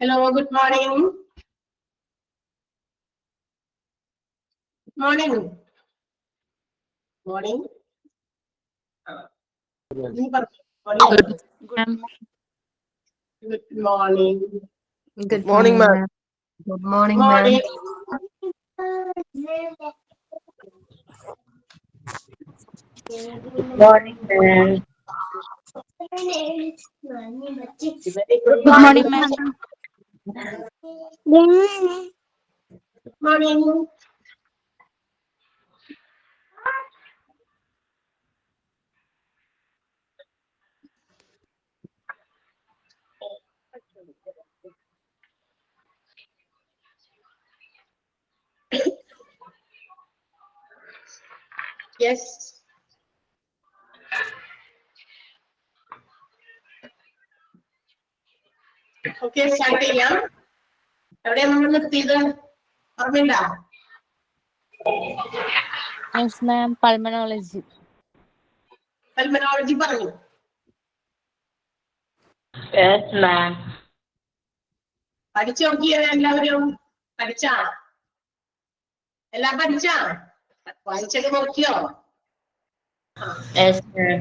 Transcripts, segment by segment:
Hello, good morning. Morning. Morning. Good morning. Good morning, ma'am. Good morning, Morning. Good morning, ma'am. Good morning, ma'am. Morning. Yes. Okay, start ചെയ്യാം. എവിടെയാ നമ്മൾ നിർത്തിയത്? ഓർമ്മയില്ല? Yes, ma'am. Pulmonology. Pulmonology പറഞ്ഞു. Yes, ma'am. പഠിച്ചു നോക്കിയത് എല്ലാവരും? പഠിച്ചാ? എല്ലാം പഠിച്ചാ? വായിച്ചൊക്കെ നോക്കിയോ? Yes, ma'am.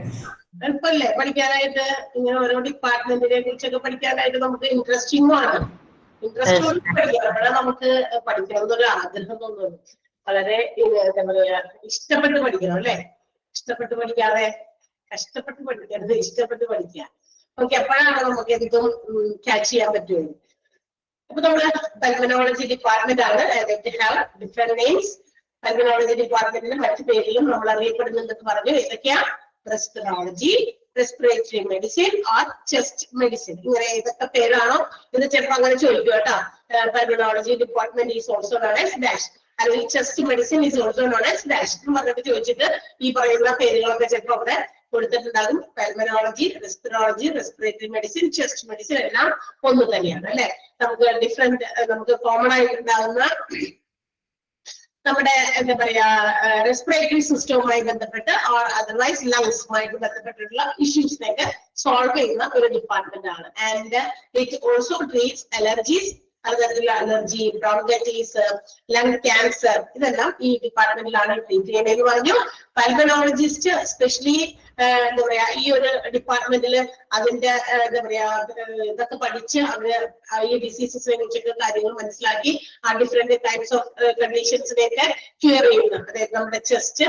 എളുപ്പല്ലേ പഠിക്കാനായിട്ട്? ഇങ്ങനെ ഓരോ ഡിപ്പാർട്ട്മെന്റിനെ കുറിച്ചൊക്കെ പഠിക്കാനായിട്ട് നമുക്ക് ഇൻട്രസ്റ്റിംഗും ആണ്. ഇൻട്രസ്റ്റോട് പഠിക്കാം. അപ്പോഴാണ് നമുക്ക് പഠിക്കണം എന്നൊരു ആഗ്രഹം തോന്നുന്നു. വളരെ എന്താ പറയാ, ഇഷ്ടപ്പെട്ട് പഠിക്കണം അല്ലെ? ഇഷ്ടപ്പെട്ട് പഠിക്കാതെ കഷ്ടപ്പെട്ട് പഠിക്കരുത്, ഇഷ്ടപ്പെട്ട് പഠിക്കുക. ഓക്കെ, അപ്പോഴാണ് നമുക്ക് എന്തും ക്യാച്ച് ചെയ്യാൻ പറ്റുള്ളൂ. അപ്പൊ നമ്മള് പൾമനോളജി ഡിപ്പാർട്ട്മെന്റ് ആണ്. Different names. പൾമനോളജി ഡിപ്പാർട്ട്മെന്റിന് മറ്റു പേരിലും നമ്മൾ അറിയപ്പെടുന്നുണ്ടെന്ന് പറഞ്ഞു. ഏതൊക്കെയാ? Respirology, respiratory medicine or chest medicine. ഇങ്ങനെ ഏതൊക്കെ പേരാണോ ഇത് ചിലപ്പോൾ അങ്ങനെ ചോദിക്കും കേട്ടോ. Pulmonology department is also known as dash, അല്ലെങ്കിൽ chest medicine is also known as dash എന്ന് പറഞ്ഞിട്ട് ചോദിച്ചിട്ട് ഈ പറയുന്ന പേരുകളൊക്കെ ചിലപ്പോൾ അവിടെ കൊടുത്തിട്ടുണ്ടാകും. Pulmonology, respirology, respiratory medicine, chest medicine എല്ലാം ഒന്ന് തന്നെയാണ് അല്ലെ. നമുക്ക് ഡിഫറെന്റ്, നമുക്ക് കോമൺ ആയിട്ടുണ്ടാകുന്ന നമ്മുടെ എന്താ പറയാ റെസ്പിറേറ്ററി സിസ്റ്റവുമായി ബന്ധപ്പെട്ട് ഓർ അതർവൈസ് ലങ്സുമായിട്ട് ബന്ധപ്പെട്ടിട്ടുള്ള ഇഷ്യൂസിനൊക്കെ സോൾവ് ചെയ്യുന്ന ഒരു ഡിപ്പാർട്ട്മെന്റ് ആണ്. And it also treats allergies, അതുതരത്തിലുള്ള അലർജി, ബ്രോങ്കൈറ്റിസ്, ലങ് ക്യാൻസർ, ഇതെല്ലാം ഈ ഡിപ്പാർട്ട്മെന്റിലാണ് ട്രീറ്റ് ചെയ്യണമെന്ന് പറഞ്ഞു. പൾമനോളജിസ്റ്റ് സ്പെഷ്യലി എന്താ പറയാ ഈ ഒരു ഡിപ്പാർട്ട്മെന്റിൽ അതിന്റെ എന്താ പറയാ ഇതൊക്കെ പഠിച്ച് അവര് ഈ ഡിസീസസിനെ കുറിച്ചൊക്കെ കാര്യങ്ങൾ മനസ്സിലാക്കി ആ ഡിഫറെന്റ് ടൈപ്സ് ഓഫ് കണ്ടീഷൻസിനെയൊക്കെ ക്യൂർ ചെയ്യുന്നു. അതായത് നമ്മുടെ ചെസ്റ്റ്,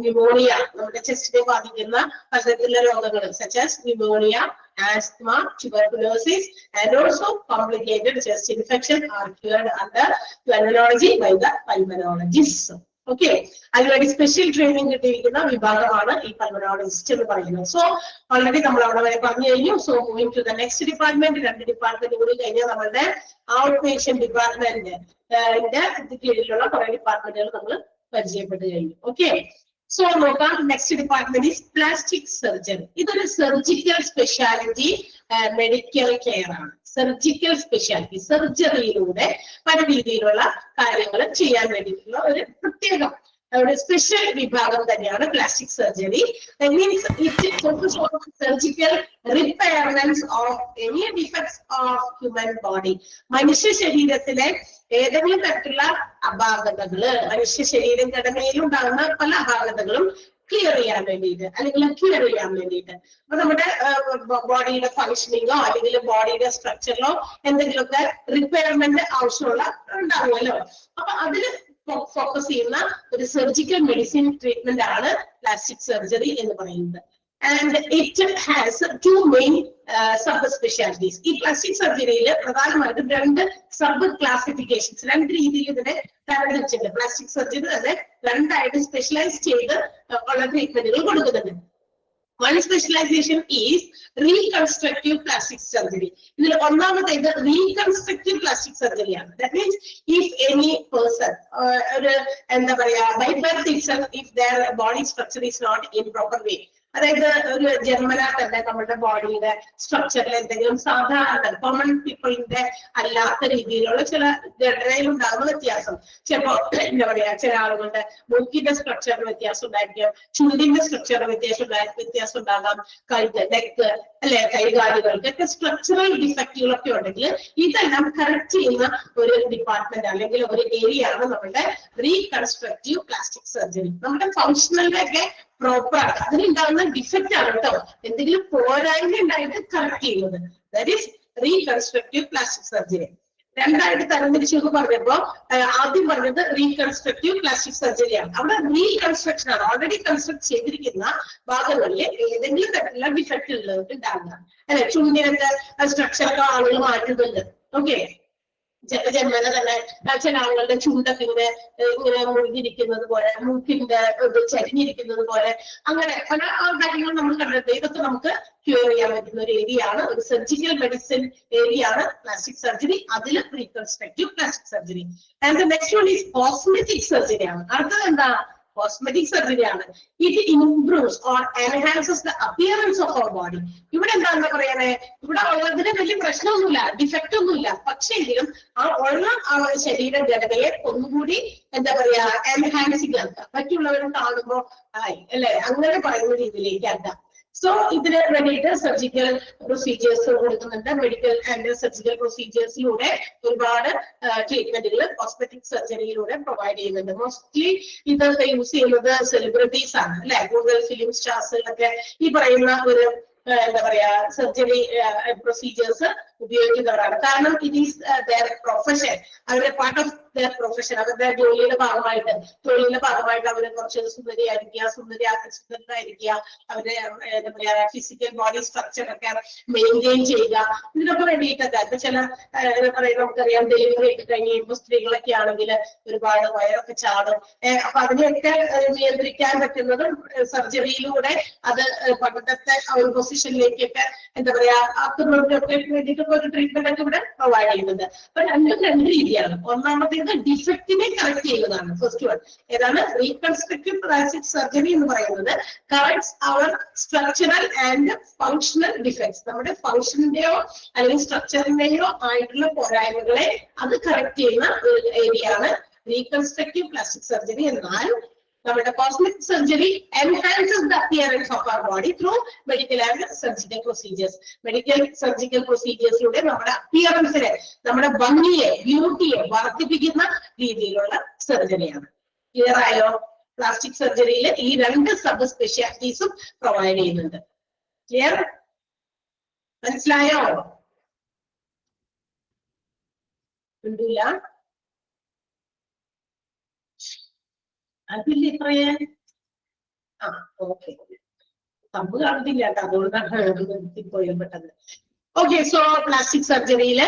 ന്യൂമോണിയ, നമ്മുടെ ചെസ്റ്റിനെ ബാധിക്കുന്ന പലതരത്തിലുള്ള രോഗങ്ങൾ such as pneumonia, asthma, tuberculosis, and also complicated chest infection are cured under pulmonology by the pulmonologists. Okay, അതിനുവേണ്ടി സ്പെഷ്യൽ ട്രെയിനിങ് കിട്ടിയിരിക്കുന്ന വിഭാഗമാണ് ഈ പൾമനോളജിസ്റ്റ് എന്ന് പറയുന്നത്. സോ ഓൾറെഡി നമ്മൾ അവിടെ വരെ പറഞ്ഞു കഴിഞ്ഞു. So moving to the next department. രണ്ട് ഡിപ്പാർട്ട്മെന്റ് കൂടി കഴിഞ്ഞാൽ നമ്മളുടെ ഔട്ട് പേഷ്യന്റ് ഡിപ്പാർട്ട്മെന്റിന്റെ കീഴിലുള്ള കുറെ ഡിപ്പാർട്ട്മെന്റുകൾ നമ്മൾ പരിചയപ്പെട്ട് കഴിഞ്ഞു. ഓക്കെ, സോ നോക്കാം. Next department is plastic surgery. ഇതൊരു സർജിക്കൽ സ്പെഷ്യാലിറ്റി മെഡിക്കൽ കെയർ ആണ്. സർജിക്കൽ സ്പെഷ്യാലിറ്റി, സർജറിയിലൂടെ പല രീതിയിലുള്ള കാര്യങ്ങൾ ചെയ്യാൻ വേണ്ടിയിട്ടുള്ള ഒരു പ്രത്യേകം ഒരു സ്പെഷ്യൽ വിഭാഗം തന്നെയാണ് plastic surgery. Means it focus on surgical repairments of any defects of human body. മനുഷ്യ ശരീരത്തിലെ ഏതെങ്കിലും തരത്തിലുള്ള അപാകതകള്, മനുഷ്യ ശരീരം ഘടനയിലുണ്ടാകുന്ന പല അപാകതകളും ക്ലിയർ ചെയ്യാൻ വേണ്ടിയിട്ട് അല്ലെങ്കിൽ ക്യൂർ ചെയ്യാൻ വേണ്ടിയിട്ട്. അപ്പൊ നമ്മുടെ ബോഡിയുടെ ഫങ്ഷനിങ്ങോ അല്ലെങ്കിൽ ബോഡിയുടെ സ്ട്രക്ചറിലോ എന്തെങ്കിലുമൊക്കെ റിപ്പയർമെന്റ് ആവശ്യമുള്ള ഉണ്ടാവുമല്ലോ. അപ്പൊ അതില് ഫോക്കസ് ചെയ്യുന്ന ഒരു സർജിക്കൽ മെഡിസിൻ ട്രീറ്റ്മെന്റ് ആണ് പ്ലാസ്റ്റിക് സർജറി എന്ന് പറയുന്നത്. And it has two main sub specialities. ഈ പ്ലാസ്റ്റിക് സർജറിയിൽ പ്രധാനമായിട്ടും രണ്ട് സബ് ക്ലാസിഫിക്കേഷൻസ്, രണ്ട് രീതിയിൽ ഇതിനെ തരംതിരിച്ചിട്ടുണ്ട്. പ്ലാസ്റ്റിക് സർജറി തന്നെ രണ്ടായിട്ട് സ്പെഷ്യലൈസ് ചെയ്ത് ഉള്ള ട്രീറ്റ്മെന്റുകൾ കൊടുക്കുന്നുണ്ട്. One specialization is reconstructive plastic surgery. ഇതിൽ ഒന്നാമത്തേത് reconstructive plastic surgery ആണ്. That means if any person ഒരു എന്താ പറയാ by birth itself if their body structure is not in proper way, അതായത് ഒരു ജന്മനാ തന്നെ നമ്മുടെ ബോഡിയുടെ സ്ട്രക്ചറിൽ എന്തെങ്കിലും സാധാരണ കോമൺ പീപ്പിളിന്റെ അല്ലാത്ത രീതിയിലുള്ള ചില ഘടനയിലുണ്ടാകുന്ന വ്യത്യാസം. ചിലപ്പോ എന്താ പറയാ, ചില ആളുകളുടെ മൂക്കിന്റെ സ്ട്രക്ചറിന് വ്യത്യാസം ഉണ്ടായിരിക്കും, ചുണ്ടിന്റെ സ്ട്രക്ചറിന് വ്യത്യാസം ഉണ്ടാകാം, നെക്ക് അല്ലെ, കൈകാലുകൾക്കൊക്കെ സ്ട്രക്ചറൽ ഡിഫക്റ്റുകളൊക്കെ ഉണ്ടെങ്കിൽ ഇതെല്ലാം കറക്റ്റ് ചെയ്യുന്ന ഒരു ഡിപ്പാർട്ട്മെന്റ് അല്ലെങ്കിൽ ഒരു ഏരിയ ആണ് നമ്മുടെ റീകൺസ്ട്രക്റ്റീവ് പ്ലാസ്റ്റിക് സർജറി. നമ്മുടെ ഫങ്ഷണലിനൊക്കെ പ്രോപ്പർ ആണ്, അതിനുണ്ടാകുന്ന ഡിഫക്റ്റ് ആണ് കേട്ടോ, എന്തെങ്കിലും പോരായ്മ ഉണ്ടായിട്ട് കറക്റ്റ് ചെയ്യുന്നത്. That is reconstructive plastic surgery. രണ്ടായിട്ട് തരംതിരിച്ചു പറഞ്ഞപ്പോ ആദ്യം പറഞ്ഞത് റീകൺസ്ട്രക്റ്റീവ് പ്ലാസ്റ്റിക് സർജറിയാണ്. അവിടെ റീകൺസ്ട്രക്ഷൻ ആണ്, ഓൾറെഡി കൺസ്ട്രക്ട് ചെയ്തിരിക്കുന്ന ഭാഗങ്ങളിൽ ഏതെങ്കിലും തരത്തിലുള്ള ഡിഫക്റ്റ് ഉള്ളത് ഉണ്ടാകുക അല്ലെ. ചുണ്ടിനൊക്കെ സ്ട്രക്ചറൊക്കെ ആളുകൾ മാറ്റുന്നുണ്ട്. ഓക്കെ, ജന്മന തന്നെ ചില ആളുകളുടെ ചുണ്ടൊക്കെ ഇങ്ങനെ മുഴുകിയിരിക്കുന്നത് പോലെ, മൂക്കിന്റെ ഇത് ചരിഞ്ഞിരിക്കുന്നത് പോലെ, അങ്ങനെ പല കാര്യങ്ങൾ നമ്മൾ കണ്ടിട്ട് ഇതൊക്കെ നമുക്ക് ക്യൂർ ചെയ്യാൻ പറ്റുന്ന ഒരു ഏരിയ ആണ്, ഒരു സർജിക്കൽ മെഡിസിൻ ഏരിയ ആണ് പ്ലാസ്റ്റിക് സർജറി. അതിൽ reconstructive plastic surgery. And next one is cosmetic surgery ആണ്. അടുത്തത് എന്താ? കോസ്മെറ്റിക് സർജറി ആണ്. It improves or enhances the appearance of our body. ഇവിടെ എന്താണെന്ന് പറയാനേ, ഇവിടെ ഉള്ളതിന് വലിയ പ്രശ്നമൊന്നുമില്ല, ഡിഫക്റ്റ് ഒന്നുമില്ല, പക്ഷെങ്കിലും ആ ഉള്ള ശരീരഘടനയെ ഒന്നുകൂടി എന്താ പറയാ എൻഹാൻസിങ് ആക്കുക, മറ്റുള്ളവരും കാണുമ്പോ അല്ലെ അങ്ങനെ പറയുന്ന രീതിയിലേക്ക് ആക്കാം. സോ ഇതിന് വേണ്ടിയിട്ട് സർജിക്കൽ പ്രൊസീജിയേഴ്സ് കൊടുക്കുന്നുണ്ട്. മെഡിക്കൽ ആൻഡ് സർജിക്കൽ പ്രൊസീജിയേഴ്സിലൂടെ ഒരുപാട് ട്രീറ്റ്മെന്റുകൾ കോസ്മെറ്റിക് സർജറിയിലൂടെ പ്രൊവൈഡ് ചെയ്യുന്നുണ്ട്. മോസ്റ്റ്ലി ഇതൊക്കെ യൂസ് ചെയ്യുന്നത് സെലിബ്രിറ്റീസ് ആണ് അല്ലെ, കൂടുതൽ ഫിലിം സ്റ്റാർസിലൊക്കെ ഈ പറയുന്ന ഒരു എന്താ പറയാ സർജറി പ്രൊസീജിയേഴ്സ് ഉപയോഗിക്കുന്നവരാണ്. കാരണം ഇറ്റ് ഈസ് ദെയർ പ്രൊഫഷൻ, അവരുടെ പാർട്ട് ഓഫ് ദെയർ പ്രൊഫഷൻ, അവരുടെ തൊഴിലിന്റെ ഭാഗമായിട്ട് അവര് കുറച്ച് സുന്ദരിയായിരിക്കുക, സുന്ദരായിരിക്കുക, അവരുടെ എന്താ പറയാ ഫിസിക്കൽ ബോഡി സ്ട്രക്ചർ ഒക്കെ മെയിൻറ്റെയിൻ ചെയ്യുക. ഇതിനൊക്കെ വേണ്ടിയിട്ടൊക്കെ ഇപ്പൊ ചില എന്താ പറയാ നമുക്കറിയാം, ഡെലിവറി ഒക്കെ കഴിഞ്ഞ് കഴിയുമ്പോൾ സ്ത്രീകളൊക്കെ ആണെങ്കിൽ ഒരുപാട് വയറൊക്കെ ചാടും. അപ്പൊ അതിനെയൊക്കെ നിയന്ത്രിക്കാൻ പറ്റുന്നതും സർജറിയിലൂടെ അത് പണ്ടത്തെ ഒരു പൊസിഷനിലേക്കൊക്കെ എന്താ പറയാ ആക്കുന്നതിനൊക്കെ വേണ്ടിയിട്ട് ഒരു ട്രീറ്റ്മെന്റ് ഒക്കെ ഇവിടെ പ്രൊവൈഡ് ചെയ്യുന്നുണ്ട്. അപ്പൊ രണ്ടും രണ്ട് രീതിയാണ്. ഒന്നാമത്തേത് ഡിഫക്റ്റിനെ കറക്റ്റ് ചെയ്യുന്നതാണ്. ഫസ്റ്റ് വൺ ഏതാണ്? റീകൺസ്ട്രക്റ്റീവ് പ്ലാസ്റ്റിക് സർജറി എന്ന് പറയുന്നത് കറക്ട്സ് അവർ സ്ട്രക്ചറൽ ആൻഡ് ഫങ്ഷണൽ ഡിഫക്ട്സ്. നമ്മുടെ ഫങ്ഷന്റെയോ അല്ലെങ്കിൽ സ്ട്രക്ചറിന്റെയോ ആയിട്ടുള്ള പോരായ്മകളെ അത് കറക്റ്റ് ചെയ്യുന്ന ഒരു ഏരിയ ആണ് റീകൺസ്ട്രക്റ്റീവ് പ്ലാസ്റ്റിക് സർജറി. എന്നാൽ നമ്മുടെ cosmetic surgery enhances the appearance of our body through medical and surgical procedures. Medical surgical പ്രൊസീജിയേഴ്സിലൂടെ നമ്മുടെ അപ്പിയറൻസിനെ, നമ്മുടെ ഭംഗിയെ, ബ്യൂട്ടിയെ വർദ്ധിപ്പിക്കുന്ന രീതിയിലുള്ള സർജറിയാണ്. ക്ലിയർ ആയോ? പ്ലാസ്റ്റിക് സർജറിയിൽ ഈ രണ്ട് സബ് സ്പെഷ്യാലിറ്റീസും പ്രൊവൈഡ് ചെയ്യുന്നുണ്ട്. ക്ലിയർ? മനസ്സിലായോ? ഉണ്ടില്ല അതില്ല ഇത്രയേ? ഓക്കെ, തമ്പ് കാണുന്നില്ല കേട്ടോ, അതുകൊണ്ടാണ് പോയത് പെട്ടെന്ന്. ഓക്കെ, സോ പ്ലാസ്റ്റിക് സർജറിയിൽ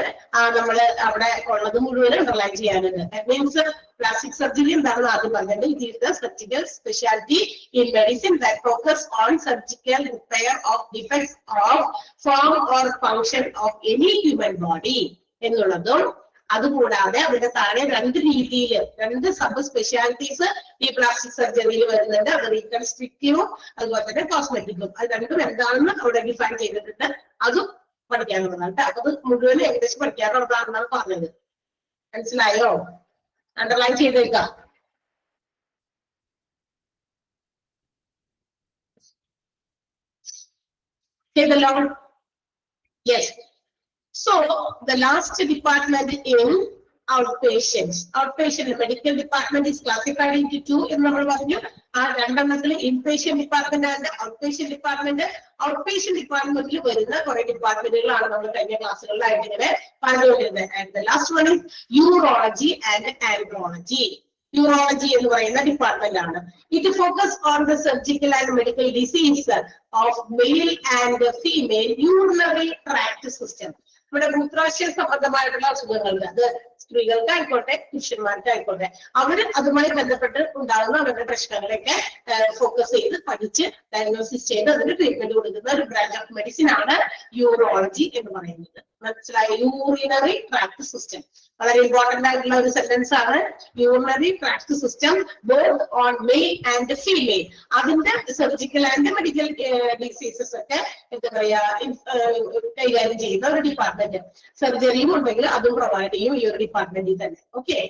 നമ്മള് അവിടെ ഉള്ളത് മുഴുവൻ അണ്ടർലൈൻ ചെയ്യാനുണ്ട്. മീൻസ് പ്ലാസ്റ്റിക് സർജറി എന്താണെന്ന് ആദ്യം പറഞ്ഞത്, it is the surgical speciality in medicine that focus on surgical repair of defects of form or function of any human body എന്നുള്ളതും, അതുകൂടാതെ അതിന്റെ താഴെ രണ്ട് രീതിയിൽ രണ്ട് സബ് സ്പെഷ്യാലിറ്റീസ് ഈ പ്ലാസ്റ്റിക് സർജറിയിൽ വരുന്നുണ്ട്. അത് റീകൺസ്ട്രക്റ്റീവും അതുപോലെ തന്നെ കോസ്മെറ്റിക്കും. അത് രണ്ടും എന്താണെന്ന് അവിടെ ഡിഫൈൻ ചെയ്തിട്ടുണ്ട്. അതും പഠിക്കാനുള്ളതാണ്. അത് മുഴുവൻ ഏകദേശം പഠിക്കാനുള്ളതാണെന്നാണ് പറഞ്ഞത്. മനസ്സിലായോ? അണ്ടർലൈൻ ചെയ്തേക്കാം. ചെയ്തല്ലോ? Yes. So the last department in outpatients. Outpatient medical department is classified into two എന്ന് നമ്മൾ പറഞ്ഞു. ആ രണ്ടെണ്ണത്തിൽ inpatient department and outpatient department. Outpatient ഡിപ്പാർട്ട്മെന്റിൽ വരുന്ന കുറെ ഡിപ്പാർട്ട്മെന്റുകളാണ് നമ്മൾ കഴിഞ്ഞ ക്ലാസ്സുകളിലായിട്ട് ഇങ്ങനെ പറഞ്ഞുകൊണ്ടിരുന്നത്. And the last one is urology and andrology. Urology എന്ന് പറയുന്ന ഡിപ്പാർട്ട്മെന്റ് ആണ്. It focus on the surgical and medical disease of male and female urinary tract system. നമ്മുടെ മൂത്രാശയ സംബന്ധമായിട്ടുള്ള അസുഖങ്ങൾക്ക്, അത് സ്ത്രീകൾക്കായിക്കോട്ടെ പുരുഷന്മാർക്കായിക്കോട്ടെ, അവര് അതുമായി ബന്ധപ്പെട്ട് ഉണ്ടാകുന്ന അവരുടെ പ്രശ്നങ്ങളൊക്കെ ഫോക്കസ് ചെയ്ത് പഠിച്ച് ഡയഗ്നോസിസ് ചെയ്ത് അതിന് ട്രീറ്റ്മെന്റ് കൊടുക്കുന്ന ഒരു ബ്രാഞ്ച് ഓഫ് മെഡിസിൻ ആണ് യൂറോളജി എന്ന് പറയുന്നത്. മനസ്സിലായി? യൂറിനറി ട്രാക്ട് സിസ്റ്റം വളരെ ഇമ്പോർട്ടന്റ് ആയിട്ടുള്ള ഒരു സെന്റൻസ് ആണ്. Urinary tract system both on mail and female. അതിന്റെ സർജിക്കൽ ആൻഡ് മെഡിക്കൽ ഡിസീസസ് ഒക്കെ എന്താ പറയാ കൈകാര്യം ചെയ്യുന്ന ഒരു ഡിപ്പാർട്ട്മെന്റ്. സർജറിയും ഉണ്ടെങ്കിൽ അതും പ്രൊവൈഡ് ചെയ്യും ഈ ഒരു ഡിപ്പാർട്ട്മെന്റിൽ തന്നെ. ഓക്കെ.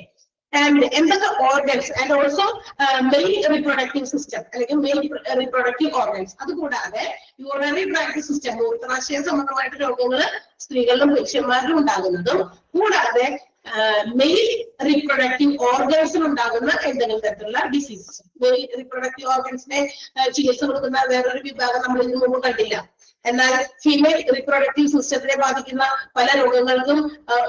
And എന്തൊക്കെ organs and also mail reproductive system അല്ലെങ്കിൽ മെയിൽ റിപ്രൊഡക്റ്റീവ് ഓർഗൻസ്. അതുകൂടാതെ യൂറിനറി ട്രാക്ട് സിസ്റ്റം മൂത്രാശയ സംബന്ധമായിട്ട് രോഗങ്ങൾ സ്ത്രീകളിലും പുരുഷന്മാരിലും ഉണ്ടാകുന്നതും കൂടാതെ മെയിൽ റിപ്രൊഡക്റ്റീവ് ഓർഗൻസിൽ ഉണ്ടാകുന്ന എന്തെങ്കിലും തരത്തിലുള്ള ഡിസീസസ്. മെയിൽ റിപ്രൊഡക്റ്റീവ് ഓർഗൻസിനെ ചികിത്സ കൊടുക്കുന്ന വേറൊരു വിഭാഗം നമ്മൾ ഇതിനു മുമ്പ് കണ്ടില്ല. എന്നാൽ ഫീമെയിൽ റിപ്രൊഡക്റ്റീവ് സിസ്റ്റത്തിനെ ബാധിക്കുന്ന പല രോഗങ്ങൾക്കും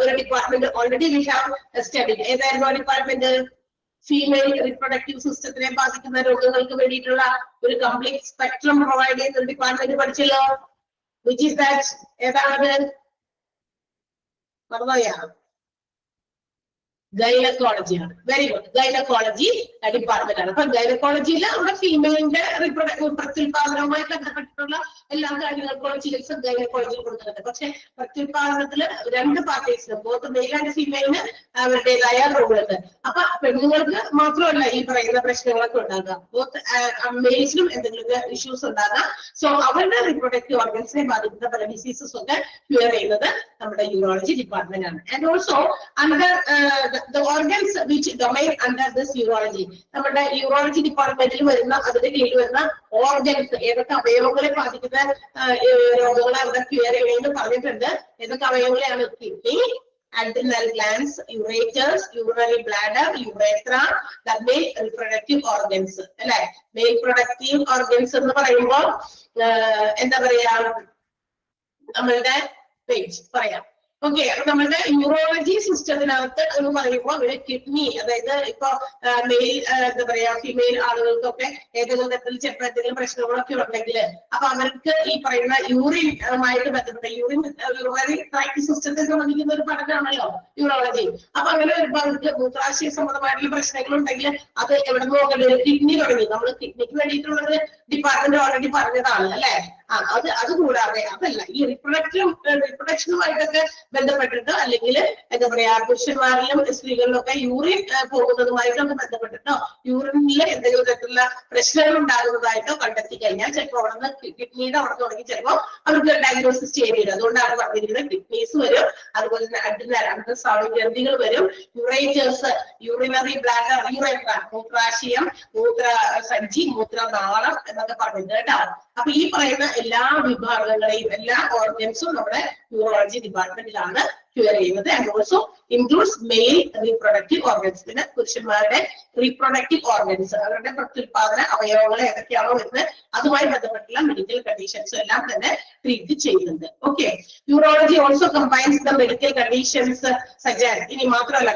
ഒരു department already we have studied. ഏതായിരുന്നു ആ ഡിപ്പാർട്ട്മെന്റ്? ഫീമെയിൽ റിപ്രൊഡക്റ്റീവ് സിസ്റ്റത്തിനെ ബാധിക്കുന്ന രോഗങ്ങൾക്ക് വേണ്ടിയിട്ടുള്ള ഒരു കംപ്ലീറ്റ് സ്പെക്ട്രം പ്രൊവൈഡ് ചെയ്യുന്ന ഒരു ഡിപ്പാർട്ട്മെന്റ് പഠിച്ചല്ലോ. Which is that? ഏതാണത്? മറന്നുപോയാ? ഗൈനക്കോളജിയാണ്. Very good. ഗൈനക്കോളജി ഡിപ്പാർട്ട്മെന്റ് ആണ്. അപ്പൊ ഗൈനക്കോളജിയിൽ അവിടെ ഫീമെയിലിന്റെ പ്രത്യുൽപാദനവുമായി ബന്ധപ്പെട്ടിട്ടുള്ള എല്ലാ കാര്യങ്ങൾക്കുള്ള ചികിത്സ ഗൈനക്കോളജിയിൽ കൊടുക്കുന്നുണ്ട്. പക്ഷെ പ്രത്യുൽപാദനത്തില് രണ്ട് പാർട്ടീസിനും ബോത്ത് മെയിൽ ആൻഡ് ഫീമെയിലിന് അവരുടേതായ റോളുണ്ട്. അപ്പൊ പെണ്ണുങ്ങൾക്ക് മാത്രമല്ല ഈ പറയുന്ന പ്രശ്നങ്ങളൊക്കെ ഉണ്ടാകുക, ബോത്ത് മെയിൽസിനും എന്തെങ്കിലും ഇഷ്യൂസ് ഉണ്ടാകാം. സോ അവരുടെ റിപ്രൊഡക്റ്റീവ് ഓർഗൻസിനെ ബാധിക്കുന്ന പല ഡിസീസസ് ഒക്കെ ക്യൂർ ചെയ്യുന്നത് നമ്മുടെ യൂറോളജി ഡിപ്പാർട്ട്മെന്റ് ആണ്. And also under the organs which domain under this urology, നമ്മുടെ യൂറോളജി ഡിപ്പാർട്ട്മെന്റിൽ വരുന്ന അതിന്റെ കീഴിൽ വരുന്ന ഓർഗൻസ് ഏതൊക്കെ അവയവങ്ങളെ ബാധിക്കുന്ന രോഗങ്ങളെ അവിടെ ക്യൂർ ചെയ്യുമെന്ന് പറഞ്ഞിട്ടുണ്ട്. ഏതൊക്കെ അവയവങ്ങളെയാണ്? Kidney, adrenal glands, ureters, urinary bladder, urethra, the male reproductive organs. അല്ലെ? male reproductive organs എന്ന് പറയുമ്പോൾ എന്താ പറയാ, നമ്മളുടെ പേജ് പറയാം. ഓക്കെ. അപ്പൊ നമ്മുടെ യൂറോളജി സിസ്റ്റത്തിനകത്ത് എന്ന് പറയുമ്പോൾ ഇവിടെ കിഡ്നി, അതായത് ഇപ്പൊ മെയിൽ എന്താ പറയാ ഫീമെയിൽ ആളുകൾക്കൊക്കെ ഏതെങ്കിലും തരത്തിൽ ചിലപ്പോൾ എന്തെങ്കിലും പ്രശ്നങ്ങളൊക്കെ ഉണ്ടെങ്കിൽ അപ്പൊ അവർക്ക് ഈ പറയുന്ന യൂറിനുമായിട്ട് ബന്ധപ്പെട്ട യൂറിനറി ട്രാക്ട് സിസ്റ്റത്തെ സംബന്ധിക്കുന്ന ഒരു പഠനമാണല്ലോ യൂറോളജി. അപ്പൊ അങ്ങനെ വരുമ്പോൾ അവർക്ക് മൂത്രാശയ സംബന്ധമായിട്ടുള്ള പ്രശ്നങ്ങൾ ഉണ്ടെങ്കിൽ അത് എവിടെ നിന്ന് നോക്കേണ്ടി? കിഡ്നി തുടങ്ങി. നമ്മൾ കിഡ്നിക്ക് വേണ്ടിയിട്ടുള്ളത് ഡിപ്പാർട്ട്മെന്റ് ഓൾറെഡി പറഞ്ഞതാണ് അല്ലെ? അത് കൂടാതെ അതല്ല, ഈ റിപ്രൊഡക്ഷനുമായിട്ടൊക്കെ ബന്ധപ്പെട്ടിട്ടോ അല്ലെങ്കിൽ എന്താ പറയാ പുരുഷന്മാരിലും സ്ത്രീകളിലും ഒക്കെ യൂറിൻ പോകുന്നതുമായിട്ടൊക്കെ ബന്ധപ്പെട്ടിട്ടോ യൂറിനിൽ എന്തെങ്കിലും തരത്തിലുള്ള പ്രശ്നങ്ങൾ ഉണ്ടാകുന്നതായിട്ടോ കണ്ടെത്തി കഴിഞ്ഞാൽ ചിലപ്പോൾ അവിടെ നിന്ന് കിഡ്നിയുടെ അവിടെ തുടങ്ങി ചിലപ്പോൾ അവർക്ക് ഡയഗ്നോസിസ് ചെയ്യേണ്ടി. അതുകൊണ്ടാണ് പറഞ്ഞിരിക്കുന്നത് കിഡ്നീസ് വരും, അതുപോലെ തന്നെ അടുത്ത സ്രവഗ്രന്ഥികൾ വരും, യുറേറ്റേഴ്സ്, യൂറിനറി ബ്ലാഡർ, യുറേട്ര, മൂത്രാശയം, മൂത്രസഞ്ചി, മൂത്രനാളം എന്നൊക്കെ പറഞ്ഞിട്ട് കേട്ടോ. അപ്പൊ ഈ പറയുന്ന എല്ലാ വിഭാഗങ്ങളെയും എല്ലാ ഓർഗൻസും നമ്മുടെ യൂറോളജി ഡിപ്പാർട്ട്മെന്റിലാണ് ക്യൂർ ചെയ്യുന്നത്. And also includes mail reproductive organs. പിന്നെ പുരുഷന്മാരുടെ റീപ്രൊഡക്റ്റീവ് ഓർഗൻസ്, അവരുടെ പ്രത്യുൽപാദന അവയവങ്ങൾ ഏതൊക്കെയാണോ വരുന്നത് അതുമായി ബന്ധപ്പെട്ടുള്ള മെഡിക്കൽ കണ്ടീഷൻസും എല്ലാം തന്നെ ട്രീറ്റ് ചെയ്യുന്നുണ്ട്. Okay. Urology also combines the medical conditions such as, ഇനി മാത്രമല്ല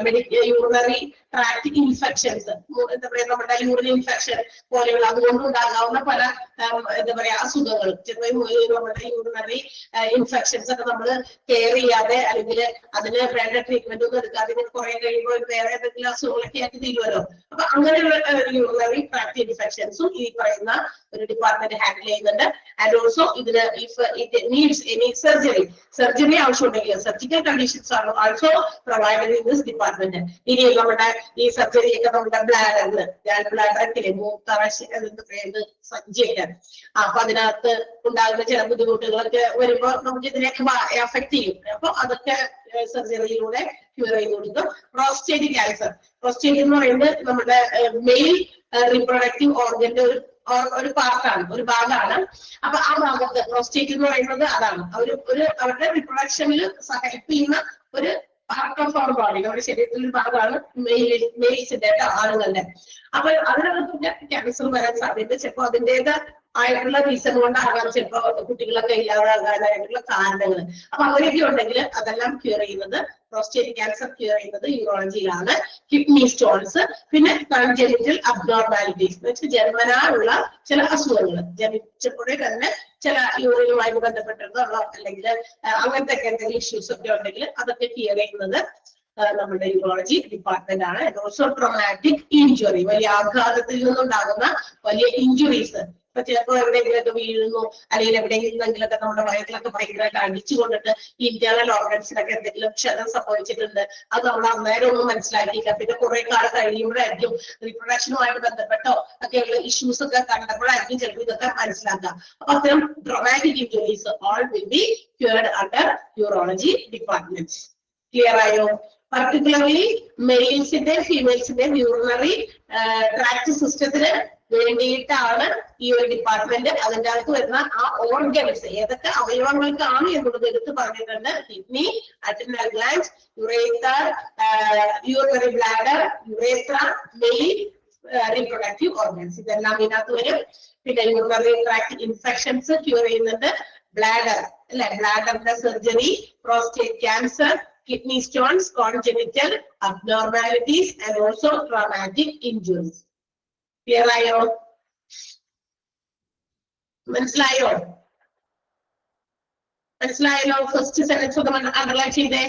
യൂറിനറി ട്രാക്ട് ഇൻഫെക്ഷൻസ്, എന്താ പറയാ നമ്മുടെ യൂറിൻ ഇൻഫെക്ഷൻ പോലെയുള്ള അതുകൊണ്ടുണ്ടാകാവുന്ന പല എന്താ പറയാ അസുഖങ്ങളും, ചിലപ്പോൾ നമ്മുടെ യൂറിനറി ഇൻഫെക്ഷൻസ് ഒക്കെ നമ്മൾ കെയർ ചെയ്യാതെ അല്ലെങ്കിൽ അതിന് വേണ്ട ട്രീറ്റ്മെന്റ് ഒന്നും എടുക്കാതെ കുറെ കഴിയുമ്പോൾ വേറെ ഏതെങ്കിലും അസുഖങ്ങളൊക്കെ ആക്കി തീരുമല്ലോ. അപ്പൊ അങ്ങനെയുള്ള യൂറിനറി ട്രാക്ട് ഇൻഫെക്ഷൻസും ഈ പറയുന്ന ഒരു ഡിപ്പാർട്ട്മെന്റ് ഹാൻഡിൽ ചെയ്യുന്നുണ്ട്. ആൻഡ് ഓൾസോ ഇതിന് if it needs any surgery ആവശ്യമുണ്ടെങ്കിൽ സർജിക്കൽ കണ്ടീഷൻസ് ആണ് also provided in this department. ഇനി നമ്മുടെ ഈ സർജറി ഒക്കെ നമ്മുടെ ബ്ലാഡറിലെ സഞ്ചിയൊക്കെ അപ്പൊ അതിനകത്ത് ഉണ്ടാകുന്ന ചില ബുദ്ധിമുട്ടുകളൊക്കെ വരുമ്പോൾ നമുക്ക് ഇതിനെയൊക്കെ എഫക്ട് ചെയ്യും. അപ്പൊ അതൊക്കെ സർജറിയിലൂടെ ക്യൂർ ചെയ്ത് കൊടുക്കും. പ്രോസ്റ്റേറ്റ് ക്യാൻസർ, പ്രോസ്റ്റേറ്റ് എന്ന് പറയുന്നത് നമ്മുടെ മെയിൽ റീപ്രൊഡക്റ്റീവ് ഓർഗന്റെ ഒരു പാർട്ടാണ്, ഒരു ഭാഗമാണ്. അപ്പൊ ആ ഭാഗത്ത് പ്രോസ്റ്റേറ്റ് എന്ന് പറയുന്നത് അതാണ് അവരുടെ റിപ്രൊഡക്ഷനിൽ ഹെൽപ്പ് ചെയ്യുന്ന ഒരു പാർട്ട് ഓഫ് അവർ ബോഡി, നമ്മുടെ ശരീരത്തിൽ ഒരു ഭാഗമാണ് മെയിൽസിന്റെ ആളുകളുടെ. അപ്പൊ അതിനകത്ത് ക്യാൻസർ വരാൻ സാധ്യത ചിലപ്പോൾ അതിൻ്റെതായിട്ടുള്ള റീസൺ കൊണ്ടാകാം, ചിലപ്പോൾ കുട്ടികളൊക്കെ ഇല്ലാതാകാനായിട്ടുള്ള കാരണങ്ങൾ. അപ്പൊ അങ്ങനെയൊക്കെ ഉണ്ടെങ്കിൽ അതെല്ലാം ക്യൂർ ചെയ്യുന്നത്, പ്രോസ്റ്റേറ്റ് ക്യാൻസർ ക്യൂർ ചെയ്യുന്നത് യൂറോളജിയിലാണ്. കിഡ്നി സ്റ്റോൺസ്, പിന്നെ കൺജനിറ്റൽ അബ്നോർമാലിറ്റീസ് എന്ന് വെച്ചാൽ ജന്മനായുള്ള ചില അസുഖങ്ങൾ, ജനിച്ചപ്പോഴേ തന്നെ ചില യൂറിനുമായി ബന്ധപ്പെട്ടിട്ടുള്ള അല്ലെങ്കിൽ അങ്ങനത്തെ ഒക്കെ എന്തെങ്കിലും ഇഷ്യൂസ് ഒക്കെ ഉണ്ടെങ്കിൽ അതൊക്കെ ക്ലിയർ ചെയ്യുന്നത് നമ്മുടെ യൂറോളജി ഡിപ്പാർട്ട്മെന്റ് ആണ്. ഓൾസോ ട്രോമാറ്റിക് ഇഞ്ചുറി, വലിയ ആഘാതത്തിൽ നിന്നുണ്ടാകുന്ന വലിയ ഇഞ്ചുറീസ്. ഇപ്പൊ ചിലപ്പോൾ എവിടെയെങ്കിലൊക്കെ വീഴുന്നു, അല്ലെങ്കിൽ എവിടെയെങ്കിലെങ്കിലൊക്കെ നമ്മുടെ വയറ്റിലൊക്കെ ഭയങ്കരമായിട്ട് അടിച്ചു കൊണ്ടിട്ട് ഇന്റേണൽ ഓർഗൻസിനൊക്കെ എന്തെങ്കിലും ക്ഷതം സംഭവിച്ചിട്ടുണ്ട്, അത് നമ്മൾ അന്നേരം ഒന്നും മനസ്സിലാക്കിയില്ല. പിന്നെ കുറെ കാലം കഴിയുമ്പോഴായിരിക്കും റീപ്രൊഡക്ഷനുമായിട്ട് ബന്ധപ്പെട്ടോ ഒക്കെയുള്ള ഇഷ്യൂസ് ഒക്കെ കണ്ടപ്പോഴായിരിക്കും ചിലപ്പോൾ ഇതൊക്കെ മനസ്സിലാക്കുക. അപ്പൊ അത്തരം traumatic injuries all will be cured under urology department. Clear ആയോ? പർട്ടിക്കുലർലി മെയിൽസിന്റെ ഫീമെയിൽസിന്റെ യൂറിനറി ട്രാക്ട് സിസ്റ്റത്തിന് വേണ്ടിയിട്ടാണ് ഈ ഒരു ഡിപ്പാർട്ട്മെന്റ്. അതിൻ്റെ അകത്ത് വരുന്ന ആ ഓർഗൻസ് ഏതൊക്കെ അവയവങ്ങൾക്കാണ് എന്നുള്ളത് എടുത്ത് പറഞ്ഞിട്ടുണ്ട്. Kidney, adrenal gland, ureter, urinary bladder, urethra, male, reproductive organs, ഇതെല്ലാം ഇതിനകത്ത് വരും. പിന്നെ യൂറിനറി ട്രാക്ട് ഇൻഫെക്ഷൻസ് ക്യൂർ ചെയ്യുന്നുണ്ട്. ബ്ലാഡർ അല്ലെ, ബ്ലാഡറിന്റെ surgery, prostate cancer, kidney stones, congenital abnormalities, and also traumatic injuries. Clear ആയോ? മനസ്സിലായോ? മനസ്സിലായല്ലോ? ഫസ്റ്റ് സെന്റൻസ് ഒന്ന് അണ്ടർലൈൻ ചെയ്തേ.